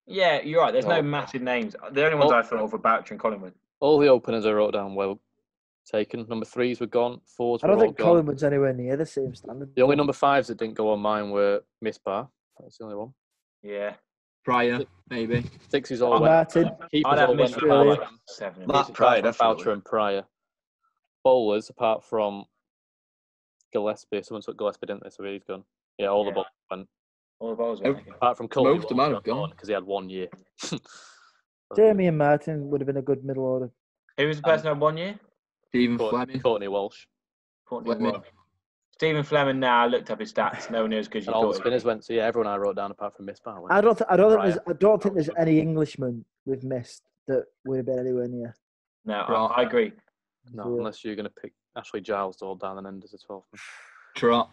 Yeah, you're right. There's no No. massive names. The only ones Oh. I thought of were Boucher and Collingwood. all the openers I wrote down well taken. Number 3s were gone. 4s I were don't all think gone. Collingwood's anywhere near the same standard. The only number 5s that didn't go on mine were Miss Bar. That's the only one. Yeah. Pryor, maybe. 6s all went. Martin. Keepers I'd have all went missed apart Murali. from, 7. Matt apart Pryor, from definitely. Boucher and Pryor. Bowlers, apart from Gillespie. Someone took Gillespie, didn't they? So he's gone. Yeah, all the Yeah. bowlers went. All the balls were Oh. taken. Apart from Colby. Most of mine have gone. Because he had 1 year. Damian Martin would have been a good middle order. Who was the person who had 1 year? Stephen Fleming. Courtney Walsh. Courtney Fleming. Walsh. Stephen Fleming. Now I looked up his stats. No one knows because you And all the thought. spinners went. So yeah, everyone I wrote down apart from Miss Bar went. I don't Pryor. think there's any Englishman we've missed that would have been anywhere near. No, Right. I agree. No, Yeah. unless you're going to pick Ashley Giles to hold down and end as a 12th. Trot.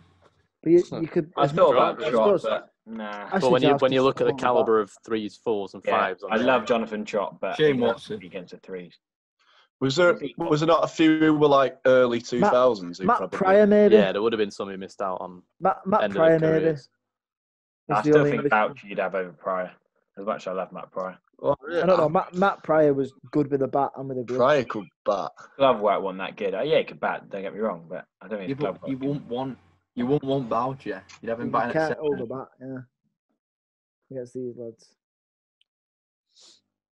But you could. I as thought much- about I Trot, suppose- but nah. Ashley But when you Giles could look at the hold the caliber of 3s, 4s, and Yeah, 5s, on I there, love Jonathan Trot, but Shane he doesn't Watson. be against the 3s. Was there not a few who were like early 2000s? who Matt probably- Pryor maybe. Yeah, there would have been some who missed out on Matt end Pryor of their maybe. careers. was I the still only think Englishman. Boucher you'd have over Pryor. As much as I love Matt Pryor. Oh, I don't know. Matt Pryor was good with a bat and with a glove. Pryor could bat. Glove work wasn't that good. Yeah, he could bat. Don't get me wrong, but I don't think Yeah, his glove but work. you won't want Boucher. You'd have him You batting at can't hold a 7. bat. Yeah. Against these lads.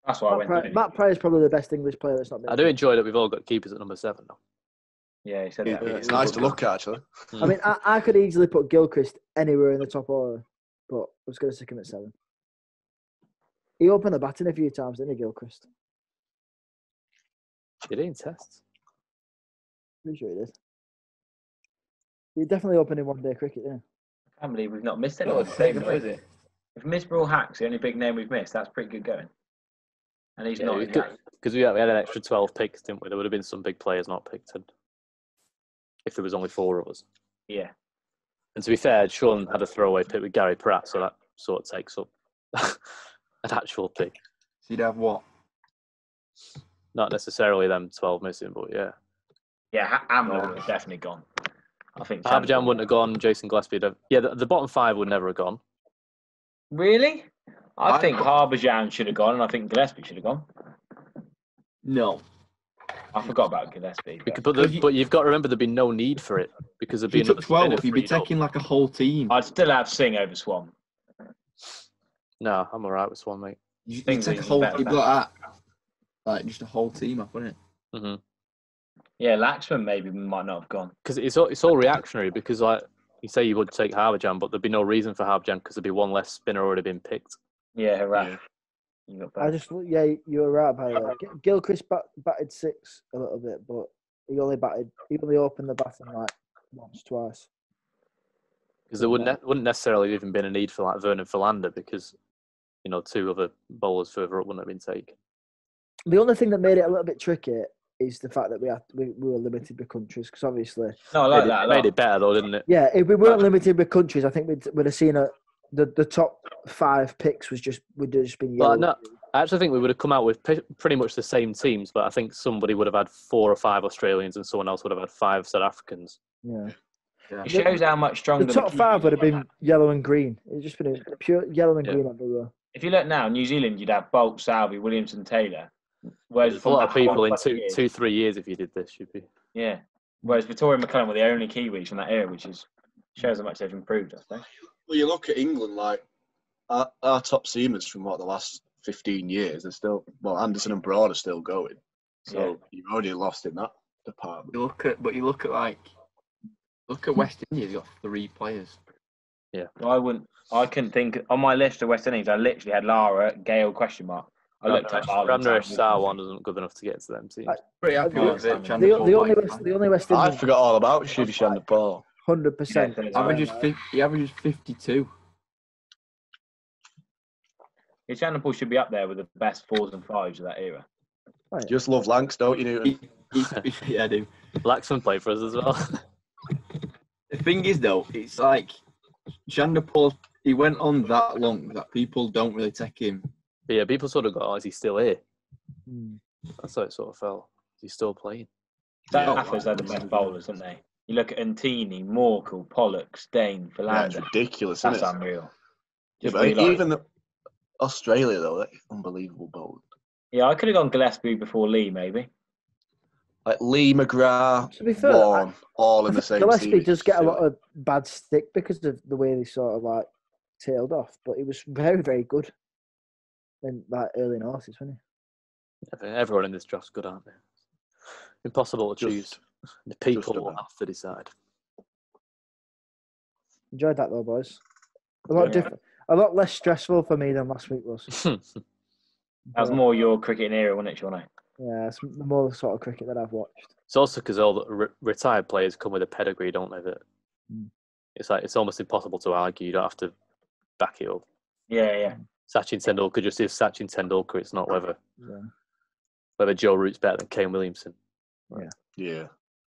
That's why I went. to Matt Pryor's probably the best English player that's not been. I do enjoy that we've all got keepers at number 7 now. Yeah, he said Yeah, that. it's nice to look at, actually. I mean, I could easily put Gilchrist anywhere in the top order, but I was going to stick him at 7. He opened the batting a few times, didn't he, Gilchrist? Did he in tests? Pretty sure he did. He definitely opened in one-day cricket, yeah. I can't believe we've not missed anyone. Is it? If Misbah Hack's the only big name we've missed, that's pretty good going. And he's not. in that. Because we had an extra 12 picks, didn't we? There would have been some big players not picked if there was only 4 of us. Yeah. And to be fair, Sean had a throwaway pick with Gary Pratt, so that sort of takes up an actual pick. So you'd have what? Not necessarily them 12 missing, but yeah. Yeah, Amler would have definitely gone. I think. Harbhajan wouldn't have gone. Jason Gillespie would have. Yeah, the bottom 5 would never have gone. Really? I think Harbhajan should have gone, and I think Gillespie should have gone. No. I forgot about Gillespie. But you've got to remember there'd be no need for it because there'd If be you took another 12, spinner you'd be freed up. taking like a whole team. I'd still have Singh over Swan. No, I'm alright with Swan, mate. You'd Things take a even whole better. team like that. Like just a whole team up, wouldn't it? Mm-hmm. Yeah, Laxman maybe might not have gone. Because it's all reactionary. Because like you say, you would take Harbhajan, but there'd be no reason for Harbhajan because there'd be one less spinner already been picked. Yeah, hurrah. Yeah. You got both. You were right by that. Gilchrist batted 6 a little bit, but he only opened the batting like once, twice. Because there wouldn't necessarily even been a need for like Vernon Philander because 2 other bowlers further up wouldn't have been taken. The only thing that made it a little bit tricky is the fact that we were limited with countries, because obviously, No, I like that. Made it better though, didn't it? yeah, if we weren't limited with countries, I think we'd have seen the top 5 picks would have just been yellow. Well, no, I actually think we would have come out with pretty much the same teams, but I think somebody would have had 4 or 5 Australians and someone else would have had 5 South Africans. Yeah. It shows how much stronger The top 5 would have been yellow and green. It'd just been a pure yellow and green everywhere. If you look now, New Zealand, you'd have Bolt, Salvi, Williamson, Taylor. Whereas There's a lot of from that people in 1+ years- 2-3 years if you did this, should be. Yeah. Whereas Victoria and McCullum were the only Kiwis from that era, which shows how much they've improved, I suppose. Well, you look at England, like our top seamers from the last 15 years, they're still, Anderson and Broad are still going. So you've already lost in that department. You look at West Indies, you've got 3 players. Yeah. I couldn't think, on my list of West Indies, I literally had Lara, Gale, question mark. I looked at Ramnaresh Sarwan wasn't good enough to get to them teams. Pretty happy No, with it. the The only West I Indian, forgot all about Shudi Chandapal. 100%. He averages 52. Chandapal should be up there with the best 4s and 5s of that era. Right. Just love Lanks, don't you, Newton? Yeah, I do. Laxman played for us as well. The thing is, though, it's like Chandapal, he went on that long that people don't really take him. But yeah, people sort of got, is he still here? Hmm. That's how it sort of felt. Is he still playing? South Africa's had the best bowlers, haven't they? You look at Antini, Morkel, Pollock, Steyn, Yeah, it's Philander. ridiculous, That's isn't it? unreal. Yeah, Just but really even Australia, though, that's unbelievable bowling. Yeah, I could have gone Gillespie before Lee, maybe. Like Lee, McGrath, To be fair, Warne, all in the same Gillespie series. does get a lot of bad stick because of the way they sort of like tailed off, but he was very, very good in that early noughties, wasn't he? Everyone in this draft's good, aren't they? Impossible to choose. The people will have to decide. Enjoyed that though, boys. A lot different, a lot less stressful for me than last week was. That was more your cricketing era, wasn't it, Shawnee? Yeah, it's more the sort of cricket that I've watched. It's also because all the retired players come with a pedigree, don't they? That it's almost impossible to argue. You don't have to back it up. Yeah. Sachin Tendulkar just is Sachin Tendulkar. It's not whether Joe Root's better than Kane Williamson. Yeah.